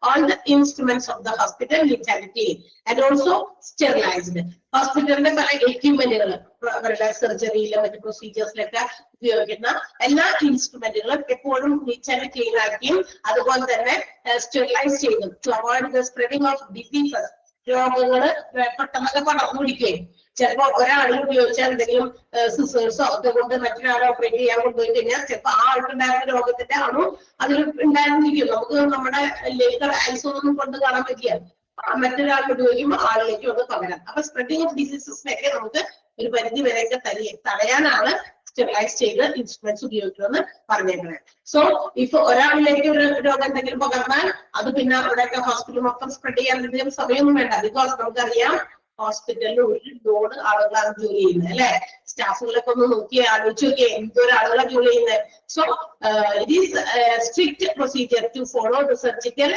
all the instruments of the hospital neat and clean and also sterilized. ഹോസ്പിറ്റലിന്റെ പല എക്യുപ്മെന്റുകൾ അവരുടെ സർജറിയിലും മറ്റു പ്രൊസീജിയേഴ്സിലൊക്കെ ഉപയോഗിക്കുന്ന എല്ലാ ഇൻസ്ട്രുമെന്റുകളും എപ്പോഴും NEET and clean ആക്കിയും അതുപോലെ തന്നെ sterilise ചെയ്തും to avoid the spreading of diseases. രോഗങ്ങള് പെട്ടെന്നൊക്കെ പടർന്നു പിടിക്കുകയും ചിലപ്പോ ഒരാളിൽ ഉപയോഗിച്ചാൽ എന്തെങ്കിലും സിസേഴ്സോ ഒക്കെ കൊണ്ട് മറ്റൊരാളെ ഓപ്പറേറ്റ് ചെയ്യാൻ കൊണ്ടുപോയി കഴിഞ്ഞാൽ ചിലപ്പോൾ ആ ആൾക്കുണ്ടായിരുന്ന രോഗത്തിന്റെ ആണോ അതിൽ ഉണ്ടായിരുന്നിരിക്കും. നമുക്ക് നമ്മുടെ ലേക്കർ ഐസൊന്നും കൊണ്ട് കാണാൻ പറ്റില്ല. മറ്റൊരാൾക്ക് ഉപയോഗിക്കുമ്പോൾ ആളിലേക്ക് ഒന്ന് പകരാം. അപ്പൊ സ്പ്രെഡിങ് ഓഫ് ഡിസീസസിനൊക്കെ നമുക്ക് ഒരു പരിധി വരെയൊക്കെ തടയാനാണ് സ്റ്റെറിലൈസ് ചെയ്ത് ഇൻസ്ട്രുമെന്റ്സ് ഉപയോഗിക്കുമെന്ന് പറഞ്ഞേക്കുന്നത്. സോ ഇപ്പൊ ഒരാളിലേക്ക് ഒരു രോഗം എന്തെങ്കിലും പകർന്നാൽ അത് പിന്നെ അവിടെയൊക്കെ ഹോസ്പിറ്റൽ മൊത്തം സ്പ്രെഡ് ചെയ്യാൻ എന്തെങ്കിലും സമയമൊന്നും വേണ്ട. ബിക്കോസ് നമുക്കറിയാം ഹോസ്പിറ്റലിൽ ഒരു ലോഡ് ആളുകളാണ് ജോലി ചെയ്യുന്നത് അല്ലെ. സ്റ്റാഫുകളൊക്കെ ഒന്ന് നോക്കിയേ, ആലോചിച്ച് നോക്കിയേ എന്തോരം ആളുകളാണ് ജോലി ചെയ്യുന്നത്. So it is strict procedure to follow the surgical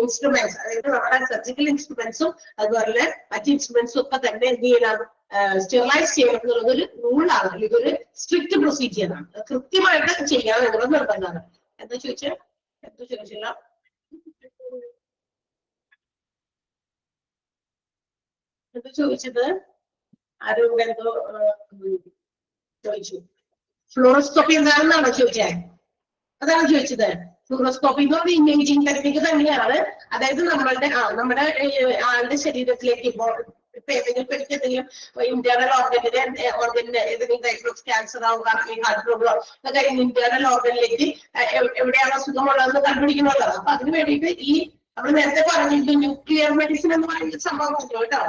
instruments. അതായത് നമ്മുടെ സർജിക്കൽ ഇൻസ്ട്രുമെന്റ്സും അതുപോലെ മറ്റ് ഇൻസ്ട്രുമെന്റ്സും ഒക്കെ തന്നെ എന്ത് ചെയ്യണം, സ്റ്റെറിലൈസ് ചെയ്യണം എന്നുള്ളതൊരു റൂളാണ്. ഇതൊരു സ്ട്രിക്റ്റ് പ്രൊസീജിയറാണ്. കൃത്യമായിട്ട് ചെയ്യണം എന്നുള്ളത് നിർബന്ധമാണ്. എന്താ ചോദിച്ചാൽ എന്താ ചോദിച്ചില്ല? എന്താ ചോദിച്ചത്? ആരും എന്തോ ചോദിച്ചു. ഫ്ലൂറോസ്കോപ്പി എന്താണെന്നാണോ ചോദിച്ചത്? അതാണ് ചോദിച്ചത്. ഫ്ലൂറോസ്കോപ്പി എന്ന് പറഞ്ഞ ഇമേജിംഗ് ടെക്നിക്ക് തന്നെയാണ്. അതായത് നമ്മുടെ ആളുടെ ശരീരത്തിലേക്ക് ഇപ്പൊ ഏതെങ്കിലും എന്തെങ്കിലും ഇന്റേണൽ ഓർഗനിന്റെ ഏതെങ്കിലും ടൈപ്പ് ഓഫ് ക്യാൻസർ ആവുക, ഹാർട്ട് പ്രോബ്ലം ഒക്കെ ഇന്റേണൽ ഓർഗനിലേക്ക് എവിടെയാണ് അസുഖമുള്ളതെന്ന് കണ്ടുപിടിക്കുന്നതാണ്. അപ്പൊ അതിന് വേണ്ടിയിട്ട് ഈ നമ്മൾ നേരത്തെ പറഞ്ഞിട്ട് ന്യൂക്ലിയർ മെഡിസിൻ എന്ന് പറയുന്ന സംഭവം പറഞ്ഞു കേട്ടോ.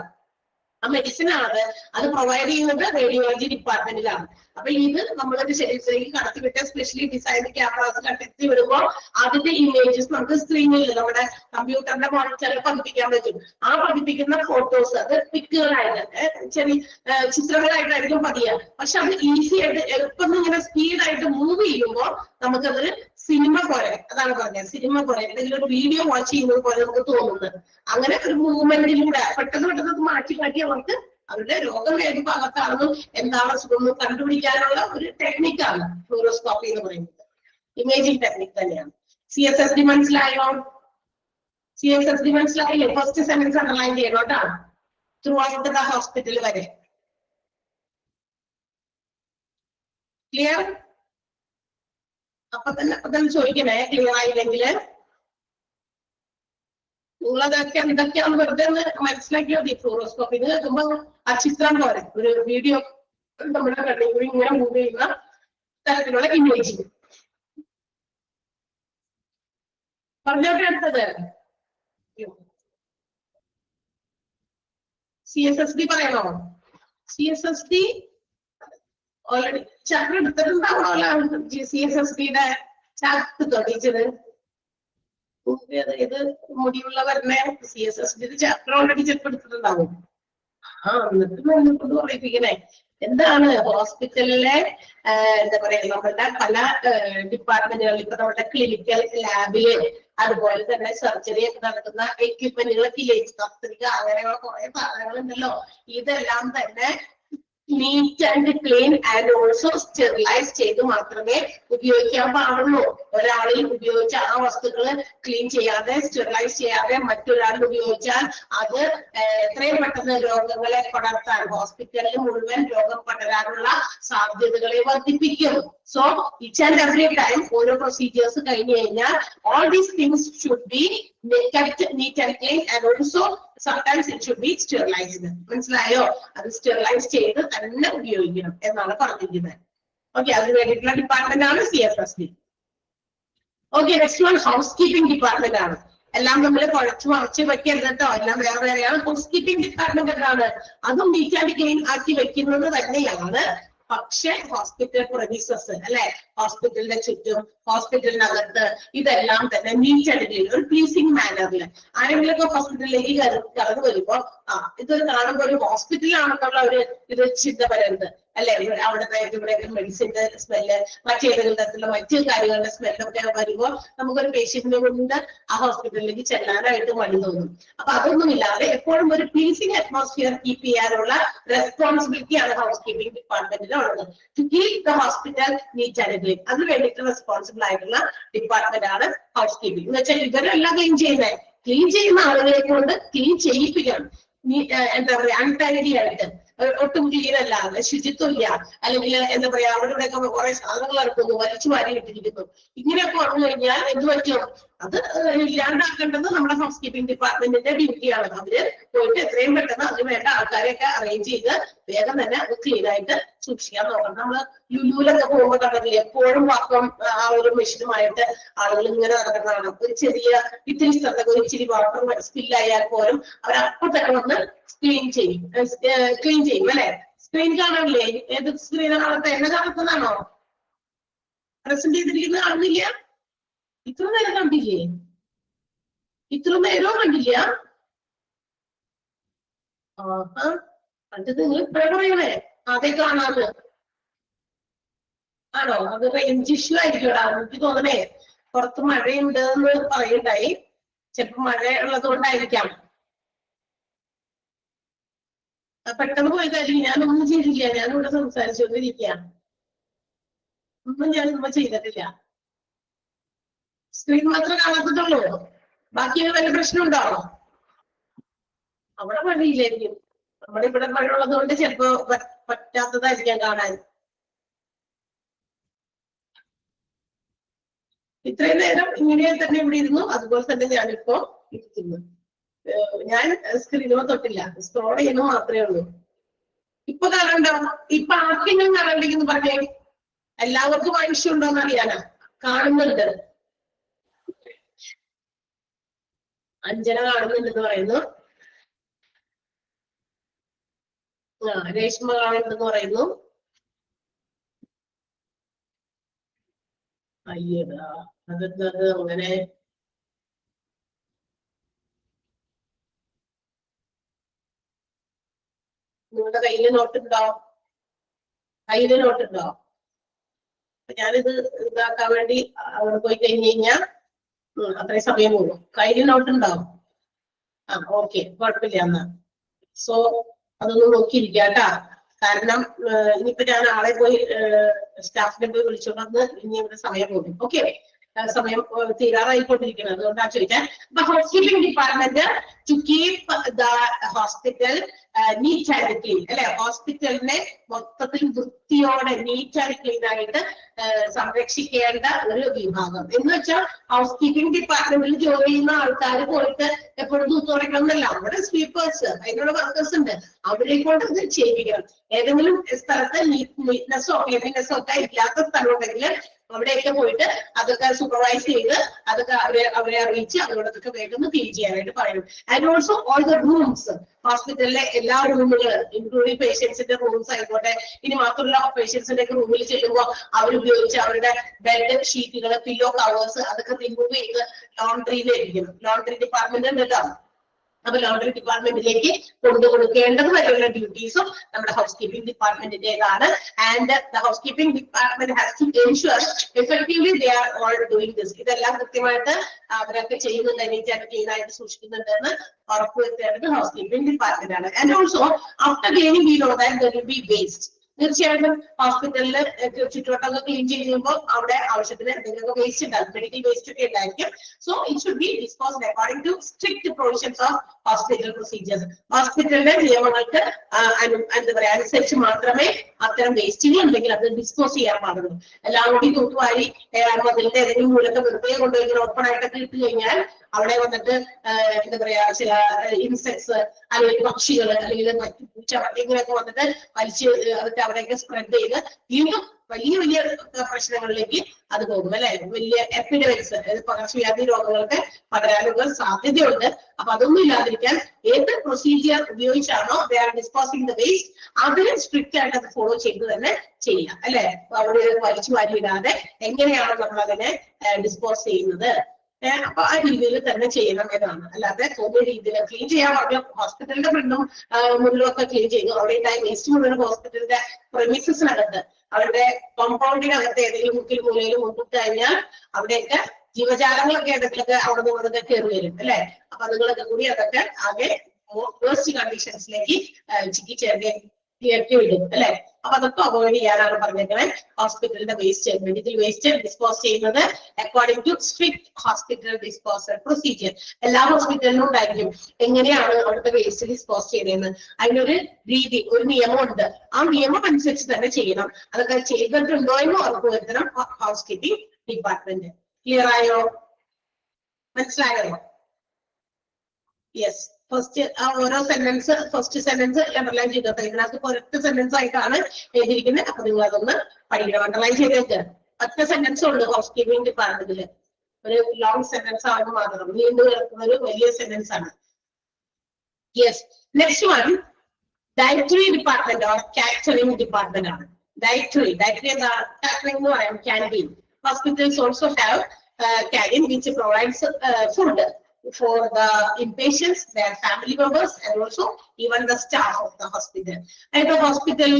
ആ മെഡിസിൻ ആണ് അത് പ്രൊവൈഡ് ചെയ്യുന്നത് റേഡിയോളജി ഡിപ്പാർട്ട്മെന്റിലാണ്. അപ്പൊ ഇത് നമ്മളൊരു ശരീരത്തിലേക്ക് കടത്തിവിട്ട സ്പെഷ്യലി ഡിസൈൻഡ് ക്യാമറാസ് കണ്ടെത്തി വരുമ്പോൾ അതിന്റെ ഇമേജസ് നമുക്ക് സ്ക്രീനിൽ നമ്മുടെ കമ്പ്യൂട്ടറിന്റെ മോണിറ്ററിൽ പതിപ്പിക്കാൻ പറ്റും. ആ പതിപ്പിക്കുന്ന ഫോട്ടോസ് അത് പിക്കുകളായിട്ട് ചെറിയ ചിത്രങ്ങളായിട്ടായിരിക്കും പതിയുക. പക്ഷെ അത് ഈസി ആയിട്ട് എളുപ്പം ഇങ്ങനെ സ്പീഡായിട്ട് മൂവ് ചെയ്യുമ്പോൾ നമുക്കത് സിനിമ പോലെ, അതാണ് പറഞ്ഞത്, സിനിമ പോലെ എന്തെങ്കിലും ഒരു വീഡിയോ വാച്ച് ചെയ്യുന്നത് പോലെ നമുക്ക് തോന്നുന്നത്. അങ്ങനെ ഒരു മൂവ്മെന്റിലൂടെ പെട്ടെന്ന് മാറ്റി അവർക്ക് അവരുടെ രോഗം ഏത് ഭാഗത്താണെന്നും എന്താണ് അസുഖം കണ്ടുപിടിക്കാനുള്ള ഒരു ടെക്നിക്കാണ് ഫ്ലൂറോസ്കോപ്പി എന്ന് പറയുന്നത്. ഇമേജിംഗ് ടെക്നിക് തന്നെയാണ്. CSSD മനസ്സിലായോ? CSSD മനസ്സിലായില്ലേ? ഫസ്റ്റ് സെന്റൻസ് അണ്ടർലൈൻ ചെയ്യണം കേട്ടോ. ത്രൂ ഔട്ട് ദ ഹോസ്പിറ്റൽ വരെ. ക്ലിയർ? അപ്പൊ തന്നെ ചോദിക്കണേ ക്ലിയർ ആയില്ലെങ്കിൽ. നിങ്ങളതൊക്കെ എന്തൊക്കെയാണ് വെറുതെ ഒന്ന് മനസ്സിലാക്കിയോ? ഫ്ലൂറോസ്കോപ്പി ഇത് കേൾക്കുമ്പോ ആ ചിത്രം പോലെ ഒരു വീഡിയോ നമ്മുടെ കണ്ണിൽ ഇങ്ങനെ മൂവ് ചെയ്യുന്ന തരത്തിലുള്ള ഇമേജിങ്. പറഞ്ഞോട്ടെ അടുത്തത്? CSSD പറയണോ? CSSD ഓൾറെഡി ചാപ്റ്റർ എടുത്തിട്ടുണ്ടാവണല്ലോ GCSSB-യുടെ ചാപ്റ്റർ ടീച്ചർ. ഇത് മുടിയുള്ളവരുടെ CSSB ചാപ്റ്റർ ഓൾറെഡി ചിലപ്പോൾ എടുത്തിട്ടുണ്ടാവും. എന്നിട്ട് പറയിപ്പിക്കണേ എന്താണ് ഹോസ്പിറ്റലിലെ എന്താ പറയാ നമ്മളുടെ പല ഡിപ്പാർട്ട്മെന്റുകളിൽ ഇപ്പൊ നമ്മുടെ ക്ലിനിക്കൽ ലാബില് അതുപോലെ തന്നെ സർജറി ഒക്കെ നടക്കുന്ന എക്യുപ്മെന്റുകളൊക്കെ ഇല്ലേ, കത്രിക അങ്ങനെയുള്ള കുറെ സാധനങ്ങളുണ്ടല്ലോ. ഇതെല്ലാം തന്നെ NEET and clean and also sterilise ചെയ്ത് മാത്രമേ ഉപയോഗിക്കാൻ പാടുള്ളൂ. ഒരാളിൽ ഉപയോഗിച്ച ആ വസ്തുക്കള് ക്ലീൻ ചെയ്യാതെ സ്റ്റെറിലൈസ് ചെയ്യാതെ മറ്റൊരാളിൽ ഉപയോഗിച്ചാൽ അത് എത്രയും പെട്ടെന്ന് രോഗങ്ങളെ പടർത്താൻ, ഹോസ്പിറ്റലിൽ മുഴുവൻ രോഗം പടരാനുള്ള സാധ്യതകളെ വർദ്ധിപ്പിക്കും. So each and every time ഓരോ പ്രൊസീജിയേഴ്സ് കഴിഞ്ഞു കഴിഞ്ഞാൽ all these things should be kept neat and clean and also sometimes it should be sterilized. മനസ്സിലായോ? അത് സ്റ്റെറിലൈസ് ചെയ്ത് തന്നെ ഉപയോഗിക്കണം എന്നാണ് പറഞ്ഞിരിക്കുന്നത്. ഓക്കെ, അതിന് വേണ്ടിയിട്ടുള്ള ഡിപ്പാർട്ട്മെന്റ് ആണ് CSSB. Okay, next one house keeping department ആണ്. എല്ലാം നമ്മൾ കുഴച്ച് മറച്ച് വെക്കരുത് കേട്ടോ, എല്ലാം വേറെ വേറെയാണ്. ഹൗസ് കീപ്പിംഗ് ഡിപ്പാർട്ട്മെന്റ് എന്താണ്? അതും നീറ്റ് ആൻഡ് ക്ലീൻ ആക്കി വെക്കുന്നത് തന്നെയാണ്. പക്ഷെ ഹോസ്പിറ്റൽ പ്രൊമീസസ് അല്ലെ, ഹോസ്പിറ്റലിന്റെ ചുറ്റും ഹോസ്പിറ്റലിനകത്ത് ഇതെല്ലാം തന്നെ നീറ്റ് ആൻഡ് ക്ലീൻ ഒരു പ്ലീസിംഗ് മാനറിൽ. ആരെങ്കിലുമൊക്കെ ഹോസ്പിറ്റലിലേക്ക് കടന്നു വരുമ്പോ ഇതൊരു കാണുമ്പോൾ ഒരു ഹോസ്പിറ്റലാണെന്നുള്ള ഒരു ഇത് ചിന്ത വരരുത് അല്ലെ. അവിടുത്തെ ഇവിടെയൊക്കെ മെഡിസിന്റെ സ്മെല്ല്, മറ്റേതെങ്കിലും തരത്തിലുള്ള മറ്റു കാര്യങ്ങളുടെ സ്മെല്ലൊക്കെ വരുമ്പോ നമുക്കൊരു പേഷ്യന്റിനെ കൊണ്ട് ആ ഹോസ്പിറ്റലിലേക്ക് ചെല്ലാനായിട്ട് മടി തോന്നും. അപ്പൊ അതൊന്നുമില്ലാതെ എപ്പോഴും ഒരു പ്ലീസിംഗ് അറ്റ്മോസ്ഫിയർ കീപ്പ് ചെയ്യാനുള്ള റെസ്പോൺസിബിലിറ്റി ആണ് ഹൗസ് കീപ്പിംഗ് ഡിപ്പാർട്ട്മെന്റിനുള്ളത്. To keep the hospital neat and clean, അതിന് വേണ്ടിയിട്ട് റെസ്പോൺസിബിൾ ആയിട്ടുള്ള ഡിപ്പാർട്ട്മെന്റ് ആണ് ഹൗസ് കീപ്പിംഗ്. എന്ന് വെച്ചാൽ ഇവരെല്ലാം ക്ലീൻ ചെയ്യുന്നത്, ക്ലീൻ ചെയ്യുന്ന ആളുകളെ കൊണ്ട് ക്ലീൻ ചെയ്യിപ്പിക്കണം. എന്താ പറയാ, അൺടൈഡി ആയിട്ട് ഒട്ടും ക്ലീൻ അല്ലാതെ, ശുചിത്വം ഇല്ല, അല്ലെങ്കിൽ എന്താ പറയാ അവിടെ ഇവിടെയൊക്കെ കുറെ സാധനങ്ങൾ ഇറക്കുന്നു, വലിച്ചു വാരി ഇട്ടിരിക്കുന്നു, ഇങ്ങനെയൊക്കെ വന്നു കഴിഞ്ഞാൽ എന്ത് പറ്റും? അത് ഇല്ലാണ്ടാക്കേണ്ടത് നമ്മുടെ ഹൗസ് കീപ്പിംഗ് ഡിപ്പാർട്ട്മെന്റിന്റെ ഡ്യൂട്ടിയാണ്. അവര് പോയിട്ട് എത്രയും പെട്ടെന്ന് അതിന് വേണ്ട ആൾക്കാരെയൊക്കെ അറേഞ്ച് ചെയ്ത് വേഗം തന്നെ അത് ക്ലീൻ ആയിട്ട് സൂക്ഷിക്കാൻ നോക്കണം. നമ്മള് ലുലുവിലൊക്കെ പോകുമ്പോൾ കണ്ടില്ലേ, എപ്പോഴും വാക്വം ആ ഒരു മെഷീനുമായിട്ട് ആളുകൾ ഇങ്ങനെ നടക്കുന്നതാണ്. ഒരു ചെറിയ ഇത്തിരി സ്ഥലത്തൊക്കെ ഒരു ഇച്ചിരി വാട്ടർ സ്പില്ലായാൽ പോലും അവരപ്പോൾ തന്നെ വന്ന് ക്ലീൻ ചെയ്യും അല്ലെ. സ്ക്രീൻ കാണാനില്ലേ? ഏത് സ്ക്രീൻ കാണത്തെ? എന്നെ കാണുന്നതാണോ? പ്രസന്റ് ചെയ്തിരിക്കുന്നത് കാണുന്നില്ല? ഇത്ര നേരം കണ്ടില്ലേ? ഇത്ര നേരവും കണ്ടില്ല? കണ്ടത് നിങ്ങൾ ഇപ്പഴേ പറയണേ അതേ കാണാന്ന്. ആണോ? അത് റേഞ്ച് ഇഷ്യൂ ആയിരിക്കും. എനിക്ക് തോന്നണേ പുറത്ത് മഴയുണ്ട് എന്ന് പറയണ്ടായി. ചിലപ്പോ മഴ ഉള്ളത് കൊണ്ടായിരിക്കാം. പെട്ടെന്ന് പോയതായിരിക്കും. ഞാനൊന്നും ചെയ്തില്ല, ഞാനിവിടെ സംസാരിച്ചുകൊണ്ടിരിക്കുക. ഒന്നും ഞാനിപ്പോ ചെയ്തിട്ടില്ല. സ്ക്രീൻ മാത്രമേ കാണാത്തുള്ളൂ. ബാക്കി വല്ല പ്രശ്നമുണ്ടോ? അവിടെ മഴയില്ലായിരിക്കും. നമ്മുടെ ഇവിടെ മഴ ഉള്ളത് കൊണ്ട് ചിലപ്പോ പറ്റാത്തതായിരിക്കാം കാണാൻ. ഇത്രയും നേരം ഇങ്ങനെ തന്നെ ഇവിടെ ഇരുന്നു, അതുപോലെ തന്നെ ഞാനിപ്പോ ഇരിക്കുന്നു. ഞാൻ സ്ക്രീനുമോ തൊട്ടില്ല, സ്ക്രോൾ ചെയ്യുന്നത് മാത്രമേ ഉള്ളൂ. ഇപ്പൊ കാണണ്ടോ? ഇപ്പൊ ആർക്കെങ്കിലും കാണണ്ടെന്ന് പറഞ്ഞേ. എല്ലാവർക്കും ആവശ്യമുണ്ടോ എന്ന് അറിയാനാ. കാണുന്നുണ്ട്, അഞ്ജന കാണുന്നുണ്ടെന്ന് പറയുന്നു. രേഷ്മ കാണുന്നുണ്ടെന്ന് പറയുന്നു. അയ്യടാ, അതെന്തത് അങ്ങനെ? നിങ്ങളുടെ കയ്യില് നോട്ടുണ്ടോ? കയ്യില് നോട്ടുണ്ടോ? ഞാനിത് ഇതാക്കാൻ വേണ്ടി അവിടെ പോയി കഴിഞ്ഞ് കഴിഞ്ഞാൽ അത്രയും സമയം പോകും. കയ്യില് നോട്ടുണ്ടോ? ഓക്കെ, കുഴപ്പമില്ല എന്നാ. സോ അതൊന്ന് നോക്കിയിരിക്കാട്ടാ. കാരണം ഇനിയിപ്പോ ഞാൻ ആളെ പോയി സ്റ്റാഫിനെ പോയി വിളിച്ചോണ്ടെന്ന് ഇനി ഇവിടെ സമയം പോകും. ഓക്കെ, സമയം തീരാറായിക്കൊണ്ടിരിക്കുന്നത്, അതുകൊണ്ടാണ് ചോദിക്കാൻ. House keeping department to keep the hospital neat and clean അല്ലെ. ഹോസ്പിറ്റലിനെ മൊത്തത്തിൽ വൃത്തിയോടെ നീറ്റ് ആൻഡ് ക്ലീൻ ആയിട്ട് സംരക്ഷിക്കേണ്ട ഒരു വിഭാഗം. എന്ന് വെച്ചാൽ ഹൗസ് കീപ്പിംഗ് ഡിപ്പാർട്ട്മെന്റിൽ ജോലി ചെയ്യുന്ന ആൾക്കാർ പോയിട്ട് എപ്പോഴും തൂത്തുറയ്ക്കണമെന്നല്ല. അവിടെ സ്വീപ്പേഴ്സ്, അതിനുള്ള വർക്കേഴ്സ് ഉണ്ട്, അവരെ കൊണ്ട് ഇത് ചെയ്യിക്കണം. ഏതെങ്കിലും സ്ഥലത്ത് നീറ്റ്നെസ്സോ ക്ലീൻനെസ്സോ ഒക്കെ ഇല്ലാത്ത സ്ഥലമുണ്ടെങ്കിൽ അവിടെയൊക്കെ പോയിട്ട് അതൊക്കെ സൂപ്പർവൈസ് ചെയ്ത് അതൊക്കെ അവരെ അറിയിച്ച് അവരോടൊക്കെ വേഗം ക്ലീൻ ചെയ്യാനായിട്ട് പറയണം. And also all the rooms, ഹോസ്പിറ്റലിലെ എല്ലാ റൂമുകളും ഇൻക്ലൂഡിംഗ് പേഷ്യൻസിന്റെ റൂംസ് ആയിക്കോട്ടെ, ഇനി മാത്രമല്ല പേഷ്യൻസിന്റെ ഒക്കെ റൂമിൽ ചെല്ലുമ്പോൾ അവരുപയോഗിച്ച് അവരുടെ ബെഡ് ഷീറ്റുകൾ, പില്ലോ കവേഴ്സ് അതൊക്കെ റിമൂവ് ചെയ്ത് ലോണ്ടറിയിലായിരിക്കും. ലോണ്ടറി ഡിപ്പാർട്ട്മെന്റ് ഉണ്ട്. അപ്പൊ ലോണ്ടറി ഡിപ്പാർട്ട്മെന്റിലേക്ക് കൊണ്ടുകൊടുക്കേണ്ടത് വരെയുള്ള ഡ്യൂട്ടീസും നമ്മുടെ ഹൗസ് കീപ്പിംഗ് ഡിപ്പാർട്ട്മെന്റിന്റേതാണ്. And the house keeping department has to ensure effectively they are all doing this. ഇതെല്ലാം കൃത്യമായിട്ട് അവരൊക്കെ ചെയ്യുന്നുണ്ട്, നീറ്റായിട്ട് ക്ലീൻ ആയിട്ട് സൂക്ഷിക്കുന്നുണ്ടെന്ന് ഉറപ്പുവരുത്തേണ്ടത് ഹൗസ് കീപ്പിംഗ് ഡിപ്പാർട്ട്മെന്റ് ആണ്. And also after cleaning we know that there will be waste. തീർച്ചയായിട്ടും ഹോസ്പിറ്റലിൽ ചുറ്റുവട്ടമൊക്കെ ക്ലീൻ ചെയ്യുമ്പോൾ അവിടെ ആവശ്യത്തിന് എന്തെങ്കിലും വേസ്റ്റ് ഉണ്ടാകും, മെഡിക്കൽ വേസ്റ്റ് ഒക്കെ ഉണ്ടായിരിക്കും. So it should be disposed according to strict provisions of hospital procedures. ഹോസ്പിറ്റലിന്റെ നിയമങ്ങൾക്ക് എന്താ പറയാ അനുസരിച്ച് മാത്രമേ അത്തരം വേസ്റ്റുകൾ ഉണ്ടെങ്കിൽ അത് ഡിസ്പോസ് ചെയ്യാൻ പാടുള്ളൂ. എല്ലാം കൂടി തൂത്തുവാരി അതിന്റെ ഏതെങ്കിലും മൂലത്തെ വെറുതെ കൊണ്ടുപോയി ഓപ്പൺ ആയിട്ടൊക്കെ ഇട്ട് കഴിഞ്ഞാൽ അവിടെ വന്നിട്ട് എന്താ പറയാ ചില ഇൻസെക്ട്സ് അല്ലെങ്കിൽ പക്ഷികൾ അല്ലെങ്കിൽ മറ്റു പൂച്ച ഇങ്ങനെയൊക്കെ വന്നിട്ട് വലിച്ച് അതൊക്കെ അവിടെയൊക്കെ സ്പ്രെഡ് ചെയ്ത് വീണ്ടും വലിയ വലിയ പ്രശ്നങ്ങളിലേക്ക് അത് പോകും അല്ലെ. വലിയ എപ്പിഡമിക്സ്, പകർച്ചവ്യാധി രോഗങ്ങൾക്ക് പകരാനുള്ള സാധ്യതയുണ്ട്. അപ്പൊ അതൊന്നും ഇല്ലാതിരിക്കാൻ ഏത് പ്രൊസീജിയർ ഉപയോഗിച്ചാണോ they are disposing the waste അതിന് സ്ട്രിക്റ്റ് ആയിട്ട് അത് ഫോളോ ചെയ്ത് തന്നെ ചെയ്യാം അല്ലെ. അവിടെ വലിച്ചു വാരിയിടാതെ എങ്ങനെയാണ് നമ്മൾ അതിനെ ഡിസ്പോസ് ചെയ്യുന്നത് അപ്പൊ ആ രീതിയിൽ തന്നെ ചെയ്യണം എന്നാണ്. അല്ലാതെ തോന്നിയ രീതിയിൽ ക്ലീൻ ചെയ്യാൻ പറഞ്ഞു ഹോസ്പിറ്റലിന്റെ ഫ്രണ്ടും മുന്നിലും ഒക്കെ ക്ലീൻ ചെയ്തു. അവിടെ ഉണ്ടായ വേസ്റ്റ് മുഴുവൻ ഹോസ്പിറ്റലിന്റെ പ്രെമിസസിനകത്ത് അവരുടെ കോമ്പൗണ്ടിനകത്ത് ഏതെങ്കിലും മുക്കിൽ മൂലയിലും മുന്നിട്ട് കഴിഞ്ഞാൽ അവിടെയൊക്കെ ജീവജാലങ്ങളൊക്കെ ഇടയ്ക്കൊക്കെ അവിടെ നിന്നൊക്കെ കയറി വരും അല്ലെ. അപ്പൊ അതുങ്ങളൊക്കെ കൂടി അതൊക്കെ ആകെ വേസ്റ്റ് കണ്ടീഷൻസിലേക്ക് കയറ്റി വിടും അല്ലെ. അപ്പൊ അതൊക്കെ അവോയ്ഡ് ചെയ്യാനാണ് പറഞ്ഞേക്കുന്നത്. ഹോസ്പിറ്റലിന്റെ വേസ്റ്റ്, മെഡിക്കൽ വേസ്റ്റ് ഡിസ്പോസ് ചെയ്യുന്നത് according to strict hospital disposal procedure. എല്ലാ ഹോസ്പിറ്റലിലും ഉണ്ടായിരിക്കും എങ്ങനെയാണ് അവിടുത്തെ വേസ്റ്റ് ഡിസ്പോസ് ചെയ്യുന്നതെന്ന്. അതിനൊരു രീതി, ഒരു നിയമമുണ്ട്. ആ നിയമം അനുസരിച്ച് തന്നെ ചെയ്യണം. അതൊക്കെ ചെയ്തിട്ടുണ്ടോ എന്ന് ഉറപ്പുവരുത്തണം ഹൗസ് കീപ്പിംഗ് ഡിപ്പാർട്ട്മെന്റ്. ക്ലിയർ ആയോ? മനസ്സിലായോ? യെസ്. ഫസ്റ്റ് ഓരോ സെന്റൻസ്, ഫസ്റ്റ് സെന്റൻസ് അണ്ടർലൈൻ ചെയ്തോട്ടെ. ഇതിനകത്ത് ഒരൊറ്റ സെന്റൻസ് ആയിട്ടാണ് എഴുതിയിരിക്കുന്നത്. അപ്പൊ നിങ്ങൾ അതൊന്ന് പഠിക്കണം, അണ്ടർലൈൻ ചെയ്തേക്ക്. ഒറ്റ സെന്റൻസ് ഉണ്ട് ഹൗസ് കീപ്പിംഗ് ഡിപ്പാർട്ട്മെന്റില്. ഒരു ലോങ് സെന്റൻസ് ആണെന്ന് മാത്രം, നീണ്ടു കിടക്കുന്ന ഒരു വലിയ സെന്റൻസ് ആണ്. Yes. Next one dietary department or catering department ആണ്. ഡയറ്ററി എന്താ? കാറ്ററിംഗ് എന്ന് പറയാം canteen. Hospitals also have canteen which provides food for the inpatients, their family members, and also even the staff of the hospital. And the hospital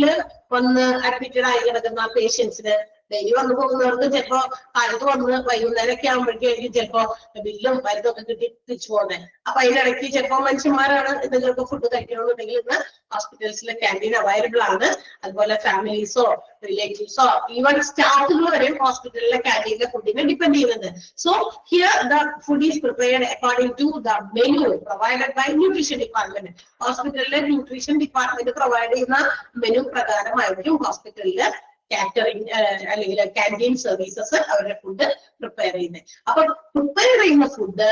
വന്ന് admitted ആയി കിടക്കുന്ന പേഷ്യൻസിന് daily വന്നു പോകുന്നവർക്ക് ചിലപ്പോ കാലത്ത് വന്ന് വൈകുന്നേരമൊക്കെ ആകുമ്പോഴേക്കും ചിലപ്പോ ബില്ലും മരുന്നൊക്കെ കിട്ടി തിരിച്ചു പോകുന്നത്. അപ്പൊ അതിനിടയ്ക്ക് ചിലപ്പോ മനുഷ്യന്മാരാണ് എന്തെങ്കിലുമൊക്കെ ഫുഡ് കഴിക്കണമെന്നുണ്ടെങ്കിൽ ഇന്ന് ഹോസ്പിറ്റൽസിലെ ക്യാൻറ്റീൻ അവൈലബിൾ ആണ്. അതുപോലെ ഫാമിലീസോ റിലേറ്റീവ്സോ ഈവൻ സ്റ്റാഫുകൾ വരെ ഹോസ്പിറ്റലിലെ ക്യാൻറ്റീനിലെ ഫുഡിനെ ഡിപ്പെൻഡ് ചെയ്യുന്നുണ്ട്. So here the food is prepared according to the menu provided by nutrition department. ഹോസ്പിറ്റലിലെ ന്യൂട്രീഷൻ ഡിപ്പാർട്ട്മെന്റ് പ്രൊവൈഡ് ചെയ്യുന്ന മെനു പ്രകാരമായിരിക്കും ഹോസ്പിറ്റലില് കാറ്ററിംഗ് അല്ലെങ്കിൽ ക്യാൻറ്റീൻ സർവീസസ് അവരുടെ ഫുഡ് പ്രിപ്പയർ ചെയ്യുന്നത്. അപ്പൊ പ്രിപ്പയർ ചെയ്യുന്ന ഫുഡ്